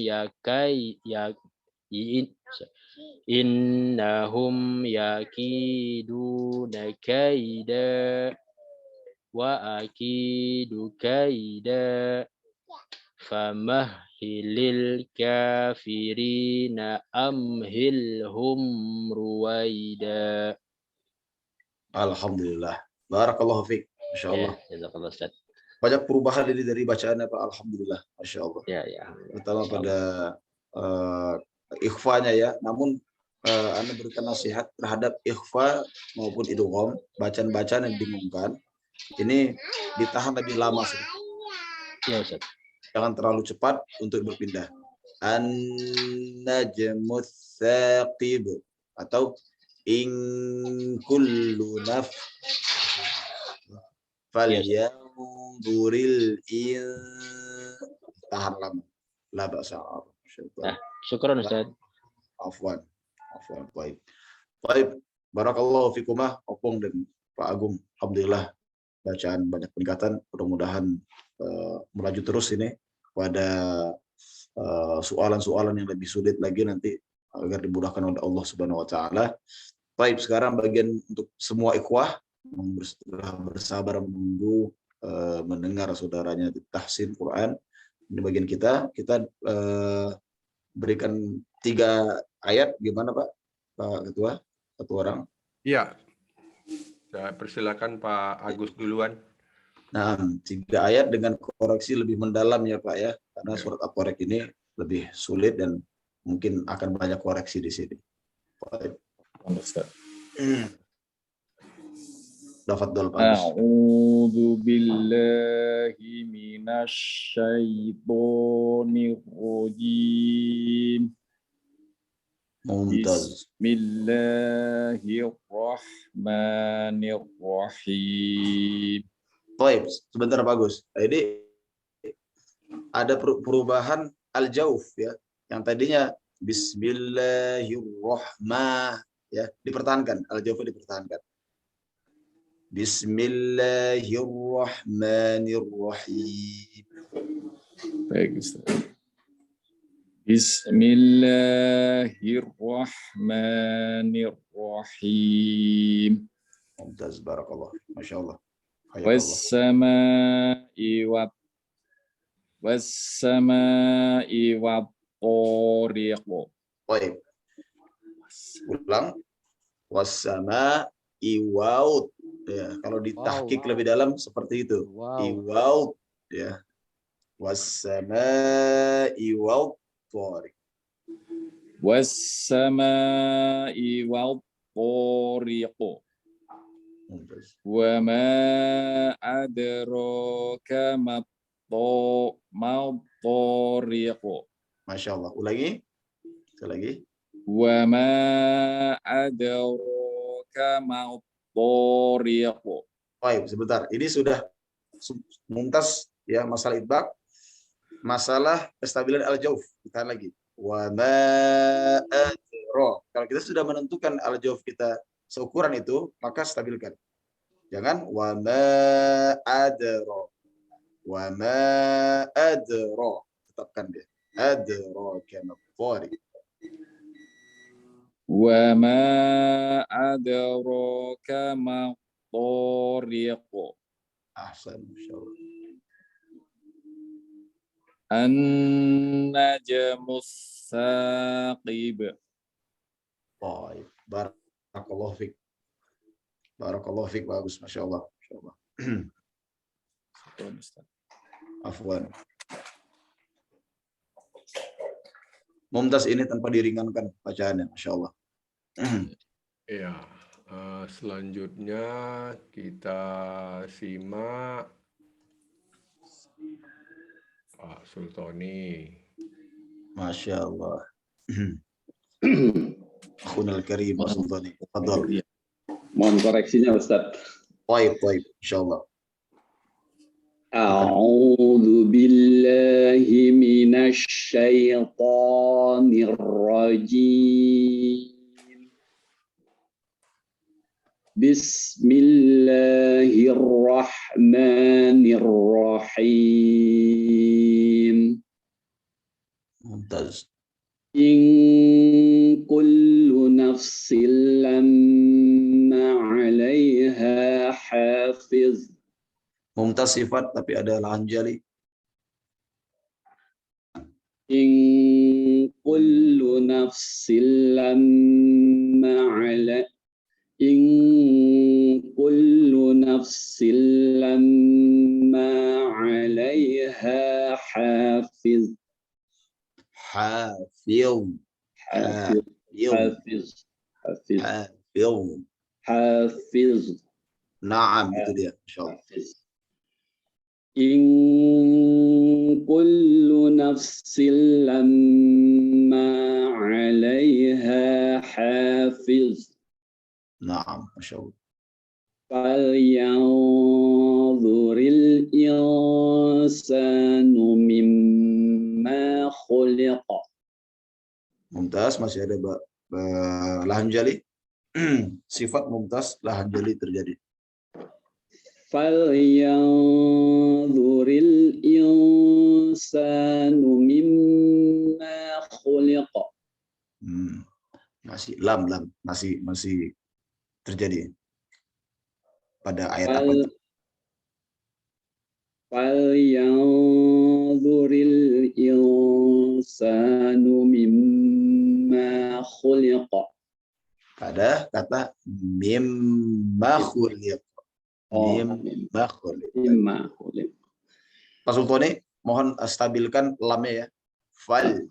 yakiduna kaida wa akidu kaida famahhilil kafirina amhilhum ruwaida. Alhamdulillah. Barakallahu fiik. Masyaallah. Ya, jazakallah Ustaz. Banyak perubahan dari bacaannya, Pak. Alhamdulillah. Masyaallah. Ya. Pertama pada ikhfanya ya. Namun Anda berikan nasihat terhadap ikhfa maupun idgham, bacaan-bacaan yang dibingungkan. Ini ditahan lebih lama sedikit. Ya, Ustaz. Jangan terlalu cepat untuk berpindah. An-najmus tsaqib atau in kullu nafs falyanzuril tahan lama. La ba'sa. Syukron Ustaz. Afwan. Baik. Barakallahu fikumah Opung dan Pak Agung. Alhamdulillah bacaan banyak peningkatan. Mudah-mudahan melaju terus ini pada soalan-soalan yang lebih sulit lagi nanti agar dimudahkan oleh Allah Subhanahu wa taala. Baik, sekarang bagian untuk semua ikhwah yang bersabar menunggu mendengar saudaranya tahsin Quran. Ini bagian kita berikan 3 ayat, gimana Pak Ketua? Satu orang. Iya. Saya persilakan Pak Agus duluan. Nah, 3 ayat dengan koreksi lebih mendalam ya Pak ya, karena surat At-Tariq ini lebih sulit dan mungkin akan banyak koreksi di sini. Tafadhol Pak Agus. A'udzu billahi minasy syaithanir rajim. Mumtaz. Bismillahirrahmanirrahim. Baik, sebentar Pak Agus. Ini ada perubahan al-jauf ya. Yang tadinya Bismillahirrahmanirrahim ya, dipertahankan, al-jaufnya dipertahankan. Bismillahirrahmanirrahim. Baik, Ustaz. Bismillahirrahmanirrahim. Mumtaz, barakallah. Masya Allah. Wassama'i wat-thariq. Baik. Ulang. Wassama'i waut. Ya, kalau ditahqiq lebih dalam seperti itu. Iwaut ya. Wassama'i wat-thariq. Wassama'i wat-thariq. Wa ma adraka mat-thariq. Masya Allah. Ulangi. Sekali lagi. Wa ma adraka mat-thariq. Baik, sebentar. Ini sudah Mumtaz ya, masalah idbaq. Masalah kestabilan al-jauf. Kita lagi. Wa ma adra. Kalau kita sudah menentukan al-jauf kita seukuran itu, maka stabilkan. Jangan wa ma adra. Wa ma adra. Tetapkan dia. Adra kana thariq. Wa ma adraka ma thariq. Ahsan, masyaallah. An-najmus saqib. Baik. Barakallahu fiik. Barakallahu fiik, bagus, masyaallah. Masyaallah. Afwan. Mumtaz ini tanpa diringankan bacaannya, masyaallah. Ya, selanjutnya kita simak Pak Sultoni. Masya Allah. Akhunal karim Pak Sultoni. Tafadhol. Mohon koreksinya Ustaz. Baik, insyaallah. A'udzu billahi minasy syaithanir rajim. Bismillahirrahmanirrahim. Mumtaz. In kullu nafsin lamma 'alaiha hafiz. Mumtaz sifat tapi ada lahan jali. In kullu nafsin lamma 'alaiha In kullu nafsin lamma 'alaiha hafiz. Hafiz. Hafiz. Naam, itu dia, insyaallah. In kullu nafsin lamma 'alaiha hafiz. Naam, Masya Allah. Falyanzuril insanu mimma khuliqa. Mumtaz, masih ada lahan jali. Sifat mumtaz, lahan jali terjadi. Falyanzuril insanu mimma khuliqa. Masih lam, masih terjadi. Pada ayat apa itu? Falyanzuril insanu mimma khuliqa. Pada kata mimma khuliq. Mimma khuliq. Mimma khuliq. Pak Sultoni, mohon stabilkan lamnya ya. Fal.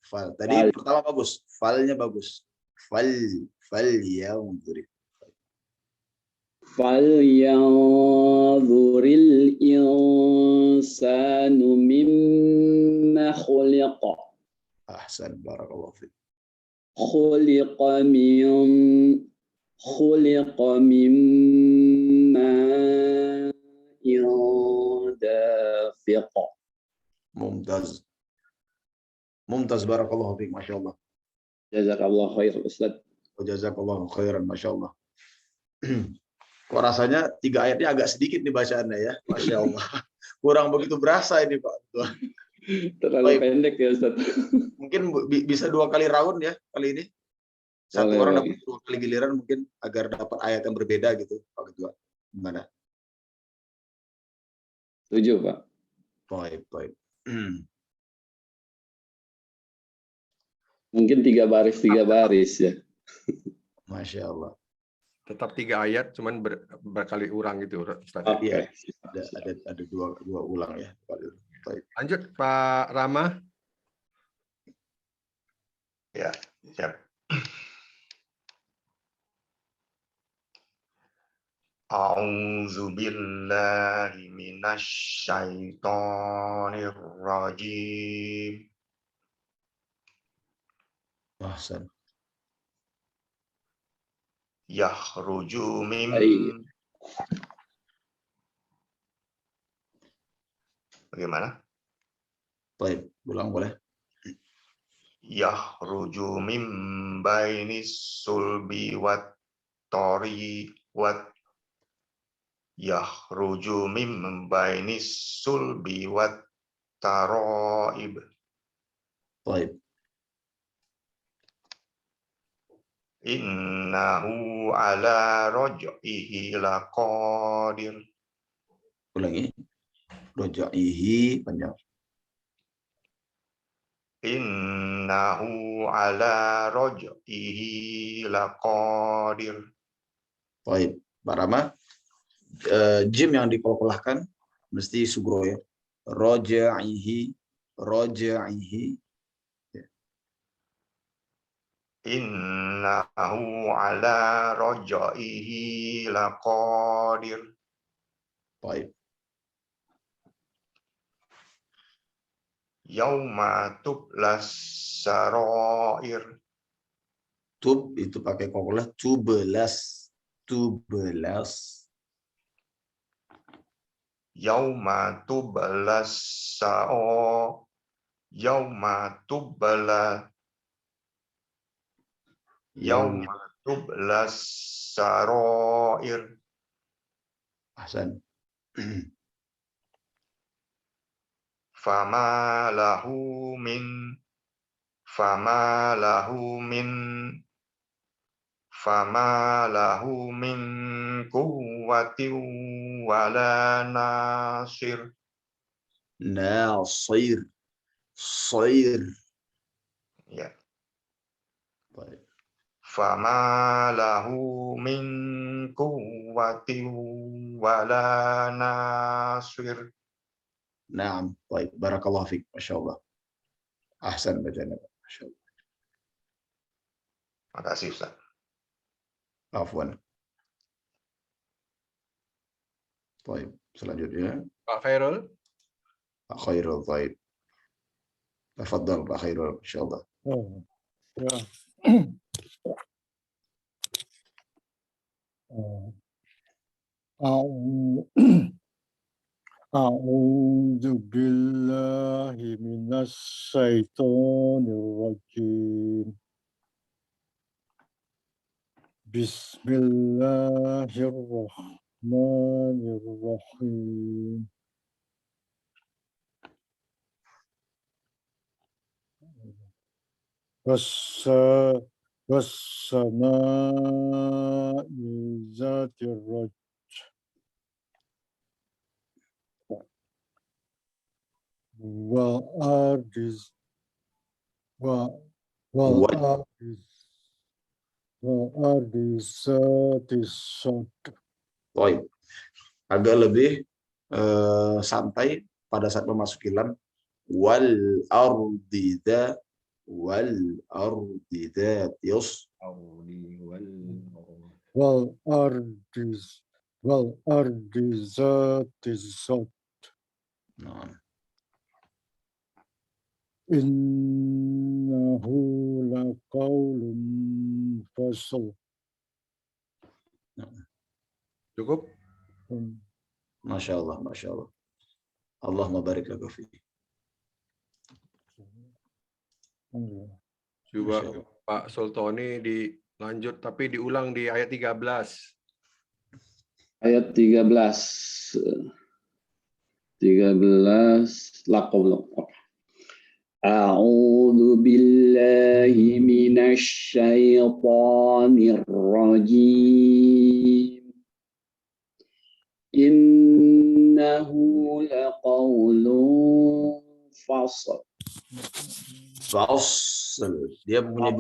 Tadi pertama bagus. Falnya bagus. Fal yanzuri. Falyanzuril insanu mimma khuliqa. Ahsan, barakallahu fiik. Khuliqa mimma dafiqa. Mumtaz, barakallahu fiik, Masya Allah. Jazakallah khair, Ustaz. Jazakallahu khairan, Masya Allah. Kok rasanya 3 ayatnya agak sedikit nih bacaannya ya, Masya Allah. Kurang begitu berasa ini Pak. Terlalu pendek ya Ustaz. Mungkin bisa 2 kali round ya kali ini. Satu Boleh, orang boleh. dapat 2 kali giliran mungkin agar dapat ayat yang berbeda gitu Pak Ketua. Gimana? Setuju Pak. Baik. Mungkin 3 baris ya. Masya Allah. Tetap 3 ayat, cuman berkali ulang gitu, Ustaz. Iya, ada dua ulang ya. Baik. Lanjut Pak Rama. Ya, siap. A'udzu billahi minasy syaithanir rajim. Ahsan. Yakhruju min Bagaimana? Baik, ulang boleh. Yakhruju min bainis sulbi wat tori wat Yakhruju min bainis sulbi wat taraib. Baik. Innahu ala raj'ihi laqadir. Ulangi. Rojaihi panjang. Innahu ala raj'ihi laqadir. Baik, Pak Rama. Jim yang dikokolahkan mesti sugro ya. Rojaihi. Innahu ala raj'ihi laqadir. Baik. Yauma tublas sarair. Tub itu pakai kokolah 17. Yauma tublas sarair. Yauma tublas sarair. Ahsan. Fama lahu min quwwatin wala nasir. Nasir. Ya. Baik. Fama lahu min quwwatin wala nasir. Naam, baik. Barakallahu fiik. Masya Allah. Ahsan bacaan. Masya Allah. Makasih Ustaz. Afwan. Baik. Selanjutnya Pak Khairul. Pak Khairul. Baik. Tafadhal Pak Khairul, insyaallah. Oh, ya. A'udzu billahi minasy syaithanir rajim. Bismillahirrahmanirrahim. Was-samaa'i zatir rajm. Wal-ardis zatis sadr. Baik. Agak lebih santai pada saat memasuki lam. Wal ardi dhatis Wal-ardi zatis sadr. Nah, Innahu laqaulun fasl. Cukup? Masya Allah, Masya Allah. Allah mabarik laka fi. Coba Masya Allah. Pak Sultoni dilanjut tapi diulang di ayat 13. Ayat 13. 13 la qaula. A'udzu billahi minasy syaithanir rajim. Innahu laqaulun fasl. Fasl. Dia punya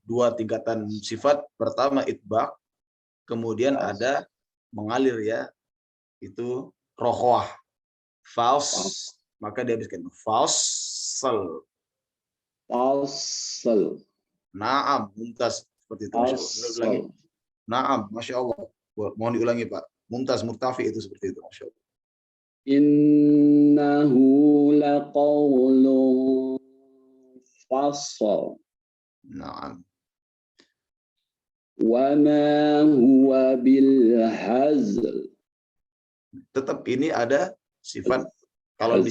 dua tingkatan sifat. Pertama itbaq, kemudian ada mengalir ya. Itu rokhwah. Fals, maka dia habiskan fasl. Fasl. Naam, mumtaz seperti itu. Masya Allah. Ulangi. Naam, Masya Allah. Mohon diulangi Pak. Mumtaz murtafi itu seperti itu. Masya Allah. Innahu laqaulun fasl. Naam. Wa ma huwa bil hazl. Tetap ini ada sifat, kalau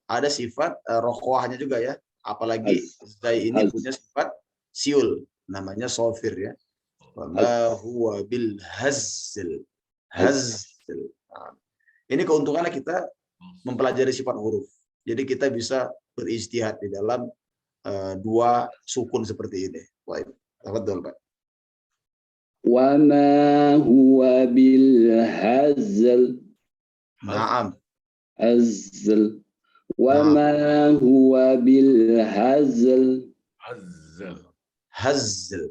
ada sifat rokhwahnya juga ya. Apalagi zai ini punya sifat siul, namanya sofir ya. Wa ma huwa bil hazl. Hazl. Nah, ini keuntungannya kita mempelajari sifat huruf. Jadi kita bisa beristihad di dalam dua sukun seperti ini. Baik, tafadhol Pak. Wa ma huwa bil hazl. Naam. Hazl. Wa ma huwa bil hazl. Hazl.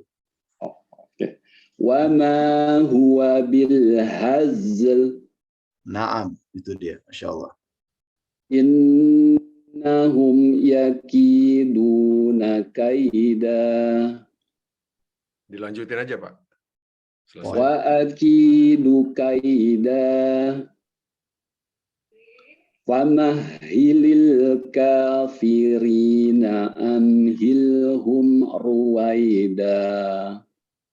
Oke. Wa ma huwa bil hazl. Naam, itu dia. Masya Allah. Innahum yakiduna kaida. Dilanjutin aja Pak. Selesai. Wa akidu kaida. Famahilil kafirina amhilhum ruwaida.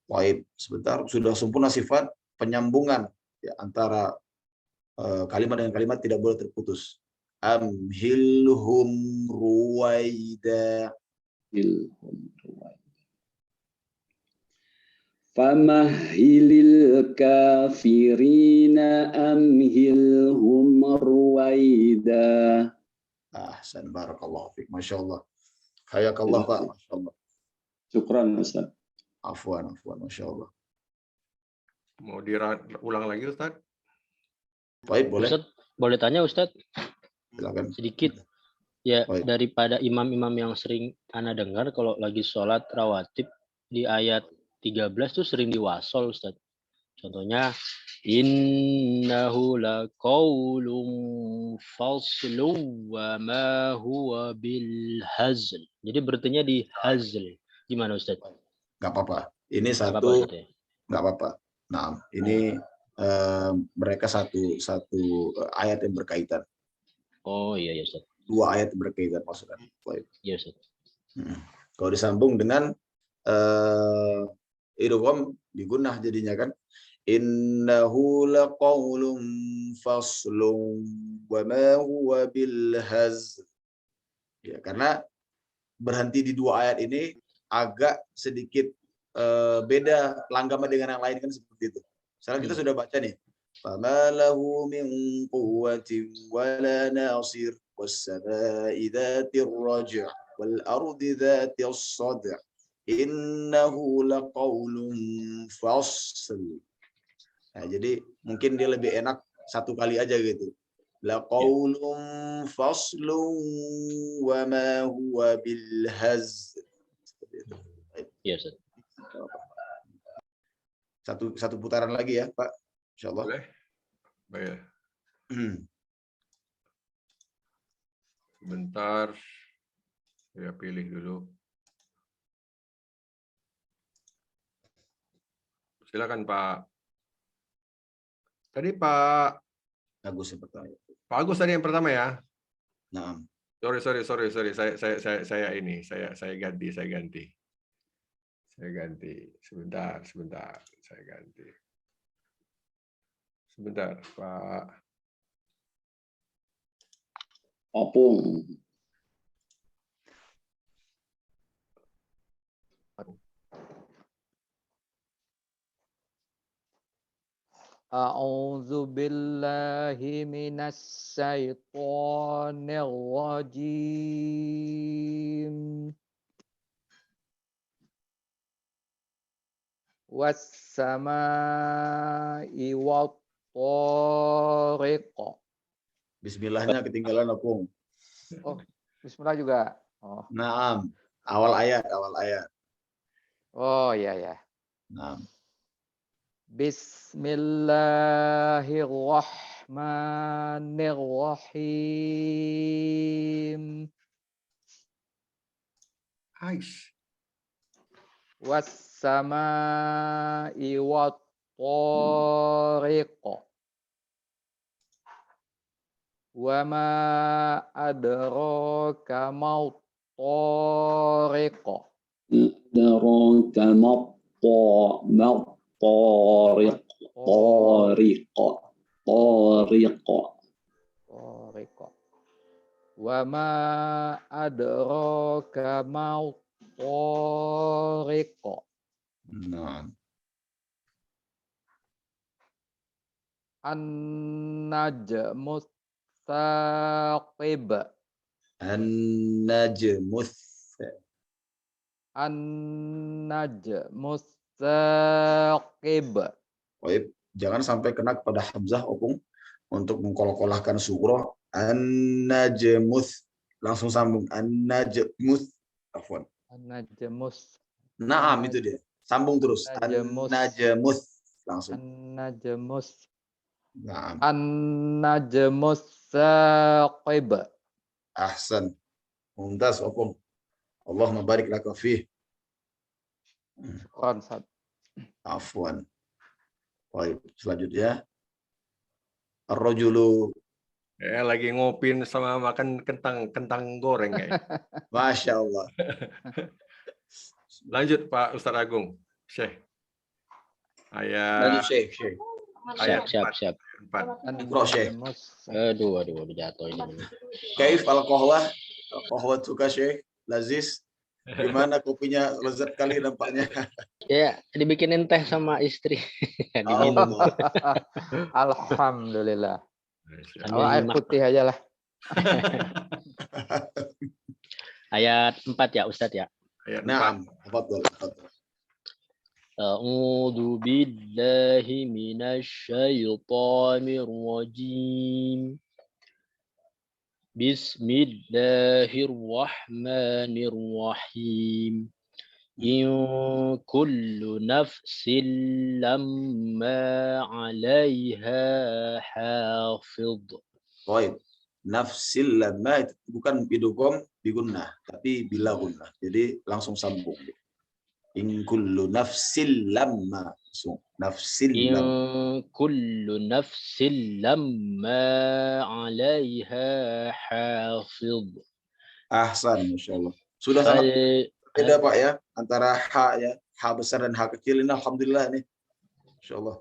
Baik, sebentar. Sudah sempurna sifat penyambungan ya, antara kalimat dengan kalimat tidak boleh terputus. Amhilhum ruwaida. Famahilil kafirina amhilhum ruwaida. Ahsan, barakallahu fiik. Masya Allah. Hayakallah Pak. Masya Allah. Syukran Ustaz. Afwan, Masya Allah. Mau diulang lagi Ustaz? Baik, boleh. Ustaz, boleh tanya Ustaz? Silakan. Sedikit. Ya, Baik. daripada imam-imam yang sering Ana dengar kalau lagi sholat rawatib di ayat 13 tuh sering diwasol Ustaz. Contohnya innahu laqaulun faslun wa ma huwa bil hazl. Jadi berartinya di hazl. Gimana Ustaz? Nggak apa-apa. Ini Nggak apa-apa, satu, Ustaz, ya? nggak apa-apa. Nah, ini mereka satu ayat yang berkaitan. Oh iya ya Ustaz. Dua ayat berkaitan maksudnya. Iya Ustaz. Kalau disambung dengan idgham digunnah jadinya kan, innahu laqaulun faslun wa ma huwa bil hazl. Ya, karena berhenti di dua ayat ini agak sedikit beda langgama dengan yang lain kan seperti itu. Sekarang kita sudah baca nih. Fama lahu min quwwatin wala nasir was-samaa'i dzatir raj' wal ardi dzatis sad' innahu laqaulun fasl. Nah, jadi mungkin dia lebih enak satu kali aja gitu. Laqaulun faslun wa ma huwa bil hazl. Iya Ustaz. Satu putaran lagi ya, Pak. Insyaallah. Boleh. Baik. Sebentar. Saya pilih dulu. Silakan Pak. Tadi Pak Agus yang pertama. Pak Agus tadi yang pertama ya. Nah. Sorry. Saya ganti. Sebentar. Saya ganti. Sebentar, Pak. Opung. A'udzu billahi minasy syaithanir rajim. Was-samaa'i wat-thariq. Bismillahnya ketinggalan Opung. Oh, bismillah juga. Oh. Naam, awal ayat. Oh ya. Naam. Bismillahirrahmanirrahim. Aish. Was-samaa'i wat-thariq. Wa ma adraka mat-thariq. Adraka mat-thariq. Wa ma adraka mat-thariq. Nah. An-najmus saqib. An-najmus saqib. Baik, jangan sampai kena kepada hamzah Opung untuk mengkol-kolahkan surah an-najmus. Langsung sambung an-najmus. Afwan. An-najmus. Naam itu dia. Sambung terus. An-najmus. Langsung. An-najmus. Naam. An-najmus saqib. Ahsan. Mumtaz Opung. Allahumma barik laka fih. Syukran. Afwan. Baik, selanjutnya ar-rajulu. Lagi ngopin sama makan kentang goreng kayak. Masya Allah. Lanjut Pak Ustadz Agung. Syekh. Lanjut Syekh. Siap. 4. Iqra Syekh. Aduh jatuh ini. Kaif al-qahwah? Qahwah suka Syekh. Lazis. Gimana kopinya lezat kali nampaknya. Ya, dibikinin teh sama istri. Diminum. Alhamdulillah. Air putih aja lah. Ayat 4 ya Ustadz ya. Ayat 4. Naam, tafadhol. A'udzu billahi minasy syaithanir rajim. Bismillahirrahmanirrahim. In kullu nafsin lamma 'alaiha hafidh. Baik. Nafsil lamma itu bukan bidugom bigunnah, tapi bila gunnah. Jadi langsung sambung. In kullu nafsil lamma. Nafsil In lam. kullu nafsin lamma 'alaiha hafidh. Ahsan, Masya Allah. Sudah Fal sangat beda Pak ya, antara ha ya, ha besar dan ha kecil ini alhamdulillah nih. Masya Allah.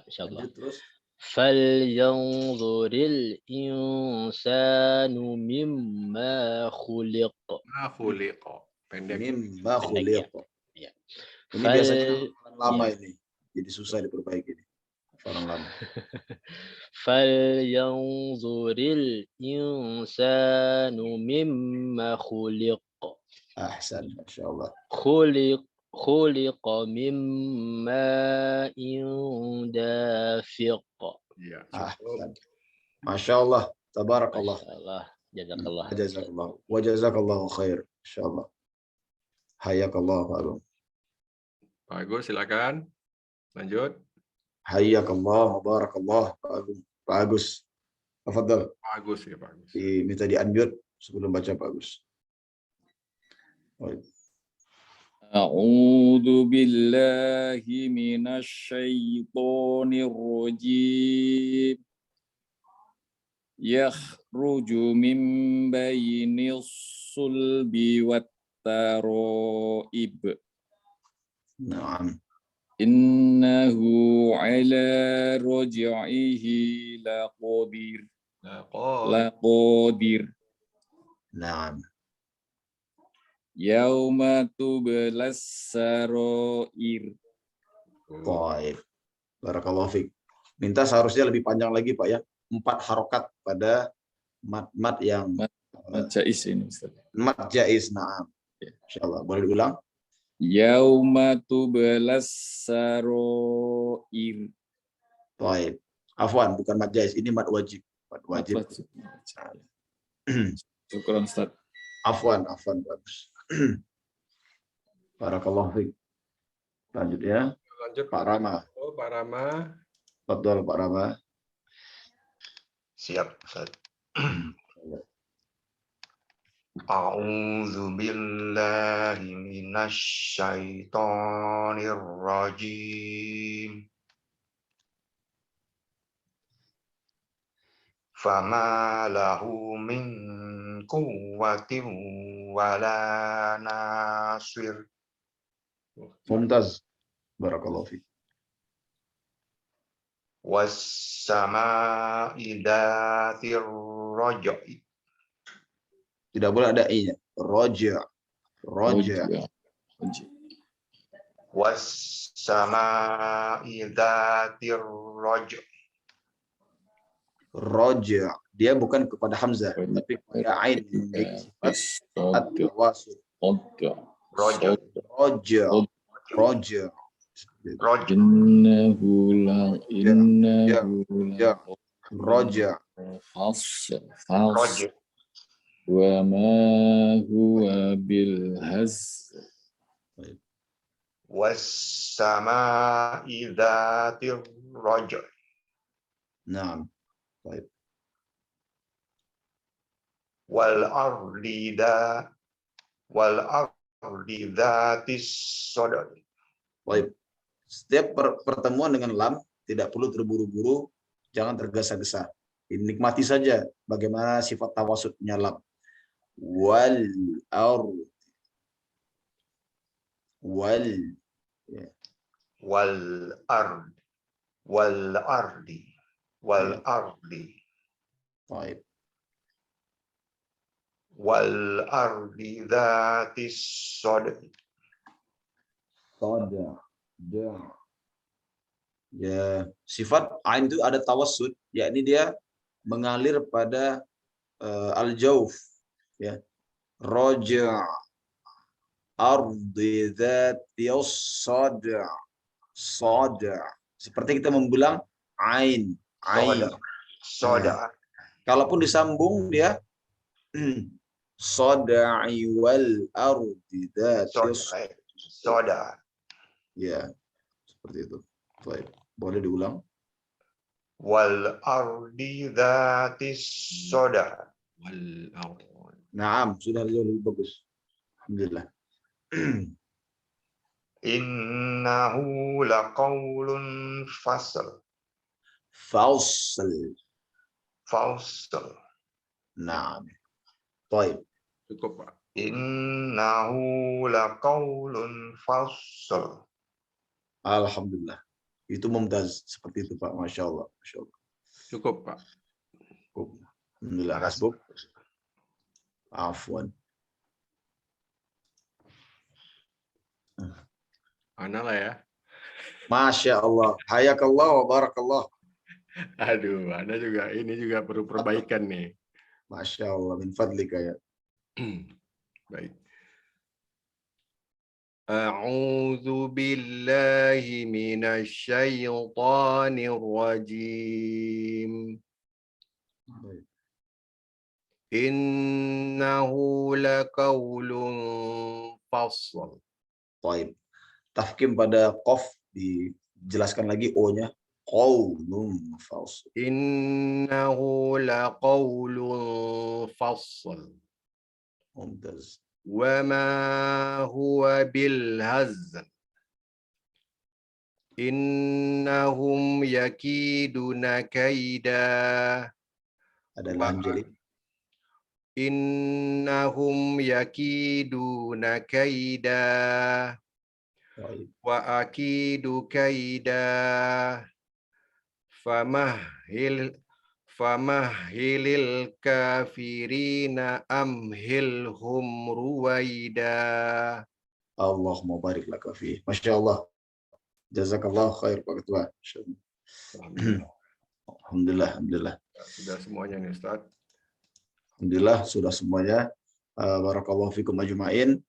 insyaallah. Lanjut terus. Falyanzuril insanu mimma khuliq. Khuliqa. Pendek. Mimma Pendek, khuliqa. ya. Ini Fal biasanya hafalan lama ya. ini. Jadi susah diperbaiki nih. Hafalan lama. Falyanzuril insanu mimma khuliq. Ahsan, Masya Allah. Khuliqa mimma dafiq. Iya. Ahsan. Masya Allah. Tabarakallah. Masyaallah. Jazakallah. Jazakallah. Wa jazakallahu khair. Masya Allah. Hayakallah Pak Agung. Pak Agus silakan. Lanjut. Hayakallah wa barakallah Pak Agung. Pak Agus. Tafadhal. Pak Agus ya Pak Agus. Minta di-unmute sebelum baca Pak Agus. A'udzu billahi minasyaitonir rajim. Yakhruju min bainis sulbi wat taraib. Naam. Innahu ala raj'ihi laqadir. Laqadir. Naam. Yauma tublas sarair. Baik. Barakallahu fiik. Minta seharusnya lebih panjang lagi Pak ya. 4 harokat pada mat yang jais ini Ustaz. Mat jais. Naam. Insyaallah. Boleh diulang? Yauma tublas sarair. Baik. Afwan, bukan mat jais, ini mat wajib. Mat wajib. Syukran Ustaz. Afwan bagus. Barakallahu fiik. Lanjut ya. Lanjut Pak Rama. Oh, Pak Rama. Betul Pak Rama. Siap, Ustaz. A'udzu billahi minasy syaithanir rajim. Fama lahu min quwwatin wala nasir. Mumtaz. Barakallahu fiik. Was-sama'i dzatir raj'i. Tidak boleh ada i-nya. Roja. Was-sama'i dzatir raj'i. Roja. Dia bukan kepada hamzah, tapi kepada ain. At-tawasul. Roja. Innahu la Roja. Roja. Wa ma huwa bil hazl. Was-sama'i dzatir raj'i. Naam. Baik. Wal ardi dzatis sadr. Baik. Setiap pertemuan dengan lam tidak perlu terburu-buru, jangan tergesa-gesa. Nikmati saja bagaimana sifat tawasudnya lam. Wal ardi. Baik. Wal ardi dzatis sadr. Ya, sifat ain itu ada tawassud, yakni dia mengalir pada al-jauf, ya. Raja ardi dzatiyus sada. Seperti kita membilang ain. Soda. Kalaupun disambung dia sada'i wal ardi dzatiyus Soda. ya, seperti itu. Baik. Boleh diulang? Wal ardi dzatis sadr. Naam, sudah jauh lebih bagus. Alhamdulillah. Innahu laqaulun fasl. Fasl. Fasl. Nah, baik. Cukup, Pak. Innahu laqaulun fasl. Alhamdulillah. Itu mumtaz seperti itu Pak. Masya Allah. Masya Allah. Cukup, Pak. Alhamdulillah. Hasbuk. Afwan. Ana lah ya. Masya Allah. Hayakallah wa barakallah. Aduh, Ana juga ini juga perlu perbaikan nih. Masya Allah. Min fadlika ya. Baik. A'udzu billahi minasy syaithanir rajim. Innahu laqaulun fasl. Baik. Tafkim pada qaf dijelaskan lagi O-nya. Qaulun fasl. Innahu laqaulun fasl. Mumtaz. وما هو بالهزل إنهم يكيدون كيدا Ada lam jadi. إنهم يكيدون كيدا Baik. وأكيد كيدا famahilil kafirina amhilhum ruwaida. Allahumma barik laka fi. Masya Allah. Jazakallah khair Pak Ketua. Alhamdulillah. Alhamdulillah. Sudah semuanya nih Ustaz. Alhamdulillah sudah semuanya. Barakallahu fikum ajma'in.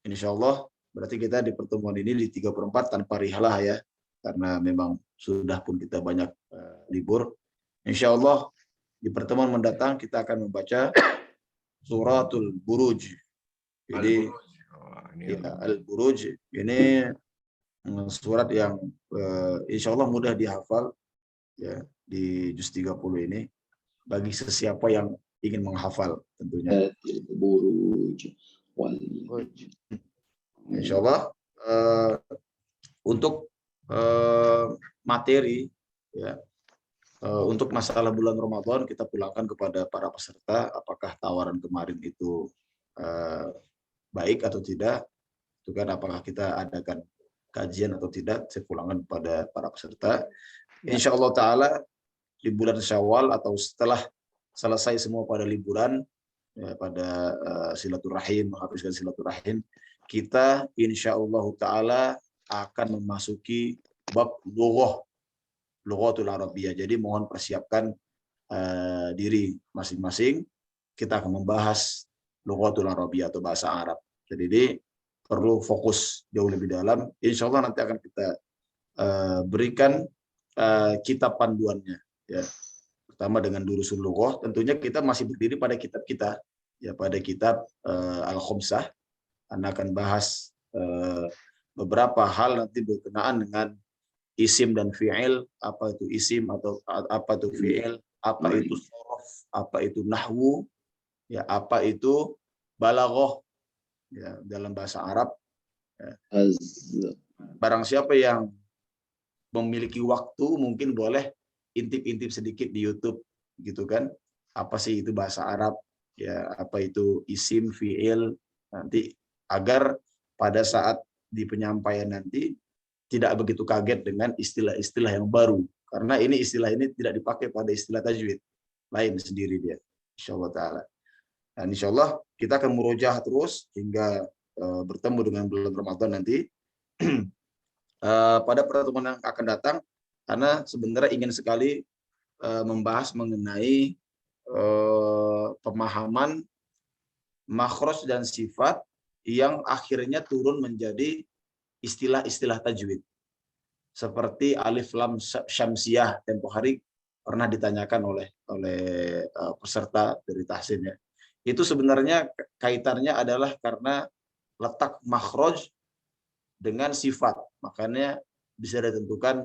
Insyaallah berarti kita di pertemuan ini di 3/4 tanpa rihalah ya. Karena memang sudah pun kita banyak libur. Insyaallah di pertemuan mendatang kita akan membaca Suratul Buruj. Jadi Al-Buruj ini surat yang insyaallah mudah dihafal ya di juz 30 ini bagi sesiapa yang ingin menghafal tentunya. Buruj. Insyaallah untuk materi ya untuk masalah bulan Ramadan kita pulangkan kepada para peserta apakah tawaran kemarin itu baik atau tidak, itu kan apakah kita adakan kajian atau tidak, saya pulangkan kepada para peserta. Insya Allah Ta'ala di bulan Syawal atau setelah selesai semua pada liburan ya, pada silaturahim, menghabiskan silaturahim, kita insya Allah Ta'ala akan memasuki bab lughatul Arabiyyah. Jadi mohon persiapkan diri masing-masing. Kita akan membahas lughatul Arabiyyah atau bahasa Arab. Jadi ini perlu fokus jauh lebih dalam. Insya Allah nanti akan kita berikan kitab panduannya. Ya. Pertama dengan durusul lughah. Tentunya kita masih berdiri pada kitab kita. Ya, pada kitab Al-Khomsah. Anda akan bahas beberapa hal nanti berkenaan dengan isim dan fi'il, apa itu isim atau apa itu fi'il, apa itu sorof, apa itu nahwu, ya apa itu balaghah ya, dalam bahasa Arab. Ya. Barang siapa yang memiliki waktu mungkin boleh intip-intip sedikit di YouTube gitu kan. Apa sih itu bahasa Arab? Ya, apa itu isim, fi'il, nanti agar pada saat di penyampaian nanti tidak begitu kaget dengan istilah-istilah yang baru, karena ini istilah ini tidak dipakai pada istilah tajwid lain sendiri dia, insyaallah taala. Dan insyaallah kita akan murojaah terus hingga bertemu dengan bulan Ramadan nanti pada pertemuan yang akan datang, karena sebenarnya ingin sekali membahas mengenai pemahaman makhraj dan sifat yang akhirnya turun menjadi istilah-istilah tajwid. Seperti alif lam syamsiyah, tempo hari pernah ditanyakan oleh peserta dari tahsinnya. Itu sebenarnya kaitannya adalah karena letak makhraj dengan sifat. Makanya bisa ditentukan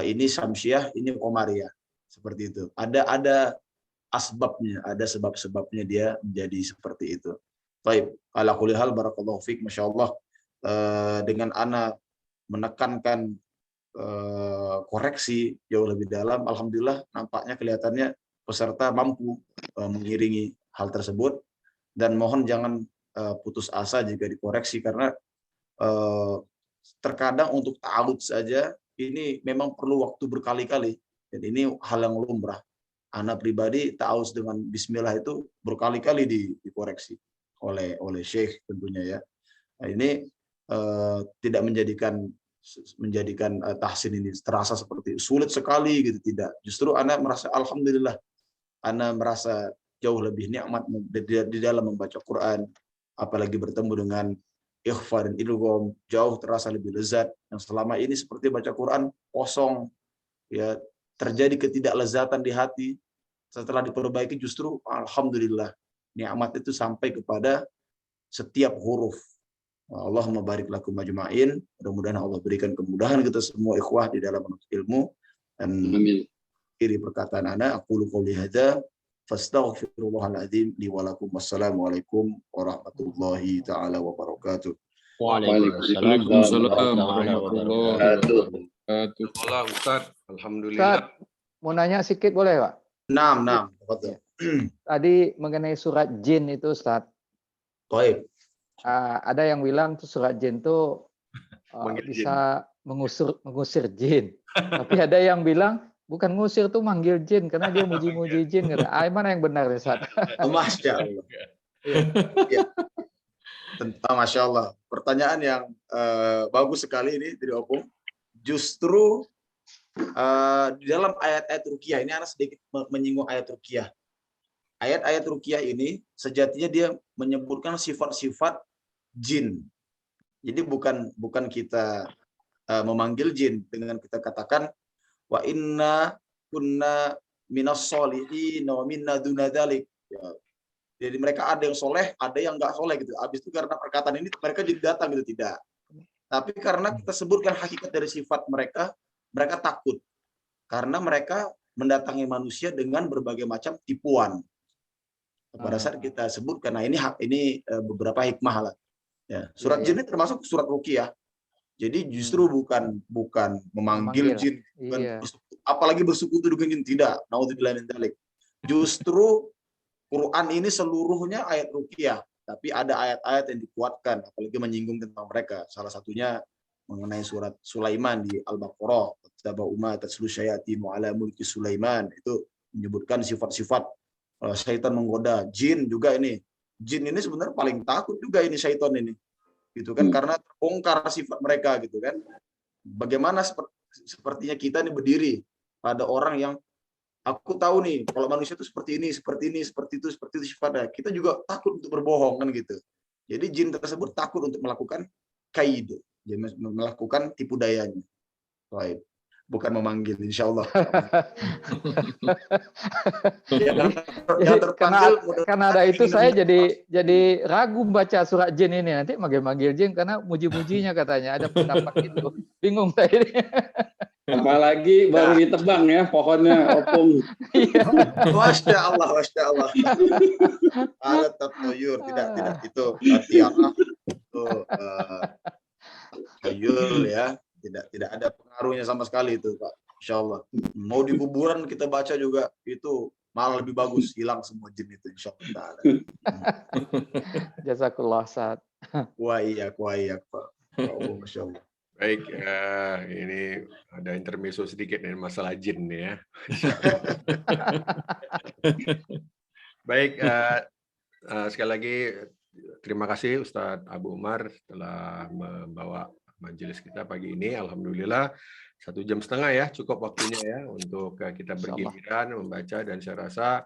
ini syamsiyah, ini qamariyah. Seperti itu. Ada asbabnya, ada sebab-sebabnya dia menjadi seperti itu. Baik, ala kulli hal barakallahu fiik, masyaallah. dengan ana menekankan koreksi jauh lebih dalam, alhamdulillah nampaknya kelihatannya peserta mampu mengiringi hal tersebut, dan mohon jangan putus asa jika dikoreksi, karena terkadang untuk ta'awud saja ini memang perlu waktu berkali-kali, dan ini hal yang lumrah. Ana pribadi ta'awud dengan bismillah itu berkali-kali dikoreksi oleh syekh tentunya ya. Nah, ini tidak menjadikan tahsin ini terasa seperti sulit sekali gitu, tidak. Justru ana merasa alhamdulillah, ana merasa jauh lebih nikmat di dalam membaca Quran, apalagi bertemu dengan ikhfa dan idgham, jauh terasa lebih lezat. Yang selama ini seperti baca Quran kosong, ya, terjadi ketidaklezatan di hati. Setelah diperbaiki justru alhamdulillah nikmat itu sampai kepada setiap huruf. Allahumma barik lakum ajma'in. Mudah-mudahan Allah berikan kemudahan kita semua ikhwah di dalam menuntut ilmu. Dan akhiri perkataan ana, aqulu qouli hadza fastaghfirullahaladzim li wa lakum. Wassalamualaikum warahmatullahi taala wabarakatuh. Waalaikumsalam warahmatullahi wabarakatuh. Ustaz, alhamdulillah. Ustaz, mau nanya sedikit boleh, Pak? Nah. Tadi mengenai surat jin itu, Ustaz. Baik. Ada yang bilang tuh surat jin tuh bisa mengusir jin. Tapi ada yang bilang bukan ngusir, tuh manggil jin karena dia muji-muji jin. Mana yang benar, Ustaz? Masya Allah. Ya. Masya Allah. Pertanyaan yang bagus sekali ini dari Opung. Justru di dalam ayat-ayat ruqyah ini, anak sedikit menyinggung ayat ruqyah. Ayat-ayat ruqyah ini sejatinya dia menyebutkan sifat-sifat jin. Jadi bukan kita memanggil jin dengan kita katakan wa inna kunna minas sholihin wa minna duna dzalik. Ya. Jadi mereka ada yang soleh, ada yang nggak soleh gitu. Habis itu karena perkataan ini mereka jadi datang gitu, tidak. Tapi karena kita sebutkan hakikat dari sifat mereka, mereka takut. Karena mereka mendatangi manusia dengan berbagai macam tipuan. Pada saat kita sebutkan, nah ini beberapa hikmah lah. Ya, surat jin ini termasuk surat ruqyah. Jadi justru bukan memanggil jin, apalagi bersekutu dengan jin, tidak. Naudzubillah min dzalik. Justru Quran ini seluruhnya ayat ruqyah, tapi ada ayat-ayat yang dikuatkan, apalagi menyinggung tentang mereka. Salah satunya mengenai surat Sulaiman di Al-Baqarah, "Tataba'u ma tatlu syayatin ala mulki Sulaiman." Itu menyebutkan sifat-sifat syaitan menggoda. Jin juga ini. Jin ini sebenarnya paling takut juga ini syaitan ini. Gitu kan, karena terbongkar sifat mereka gitu kan. Bagaimana sepertinya kita ini berdiri pada orang yang aku tahu nih kalau manusia itu seperti ini, seperti itu sifatnya. Kita juga takut untuk berbohong kan gitu. Jadi jin tersebut takut untuk melakukan kaid, melakukan tipu dayanya. Baik. Bukan memanggil, insya Allah. Karena ada itu saya jadi ragu baca surat jin ini, nanti manggil jin karena muji-mujinya katanya, ada pendapat itu. Bingung saya ini. Apalagi baru ditebang ya pohonnya Opung. Masya Allah. Ada tatoyur, tidak itu tiara itu toyur ya. Tidak ada pengaruhnya sama sekali itu, Pak. Insya Allah. Mau di kuburan kita baca juga itu malah lebih bagus, hilang semua jin itu, insya Allah. Jazakallah, Ustaz. Wah iya Pak. Oh, Masya Allah. Baik, ini ada intermezzo sedikit nih masalah jin nih ya. Baik, sekali lagi terima kasih Ustadz Abu Umar telah membawa majelis kita pagi ini. Alhamdulillah 1,5 jam ya cukup waktunya ya untuk kita bergiliran membaca, dan saya rasa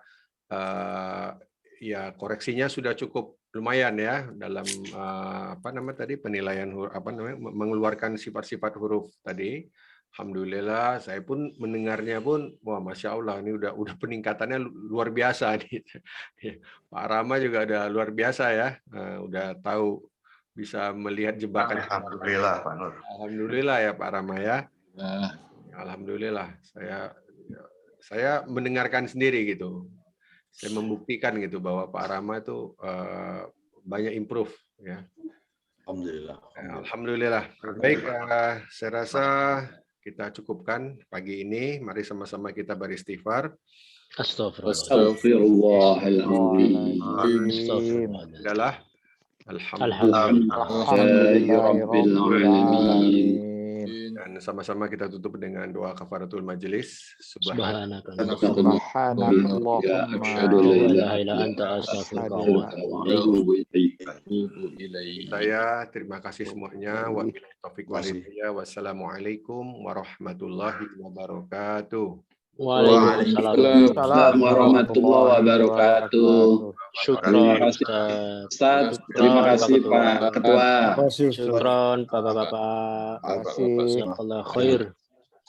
ya koreksinya sudah cukup lumayan ya dalam penilaian mengeluarkan sifat-sifat huruf tadi. Alhamdulillah, saya pun mendengarnya pun, wah masya Allah, ini udah peningkatannya luar biasa nih. Pak Rama juga udah luar biasa ya, udah tahu bisa melihat jebakan. Alhamdulillah Pak Nur. Alhamdulillah ya Pak Rama ya. Alhamdulillah, saya mendengarkan sendiri gitu. Saya membuktikan gitu bahwa Pak Rama itu banyak improve ya. Alhamdulillah. Alhamdulillah. Baik, saya rasa kita cukupkan pagi ini. Mari sama-sama kita beristighfar. Astaghfirullahaladzim. Adalah Alhamdulillahirrahmanirrahim. dan sama-sama kita tutup dengan doa kafaratul majelis. Subhanakallahumma saya terima kasih semuanya. Wabillahi taufiq wal hidayah. Wassalamualaikum warahmatullahi wabarakatuh. Waalaikumsalam warahmatullahi wabarakatuh. Syukron, Ustaz. Terima kasih Pak Ketua. Syukron, Bapak-bapak. Terima kasih. Jazakallah khair. Alhamdulillah.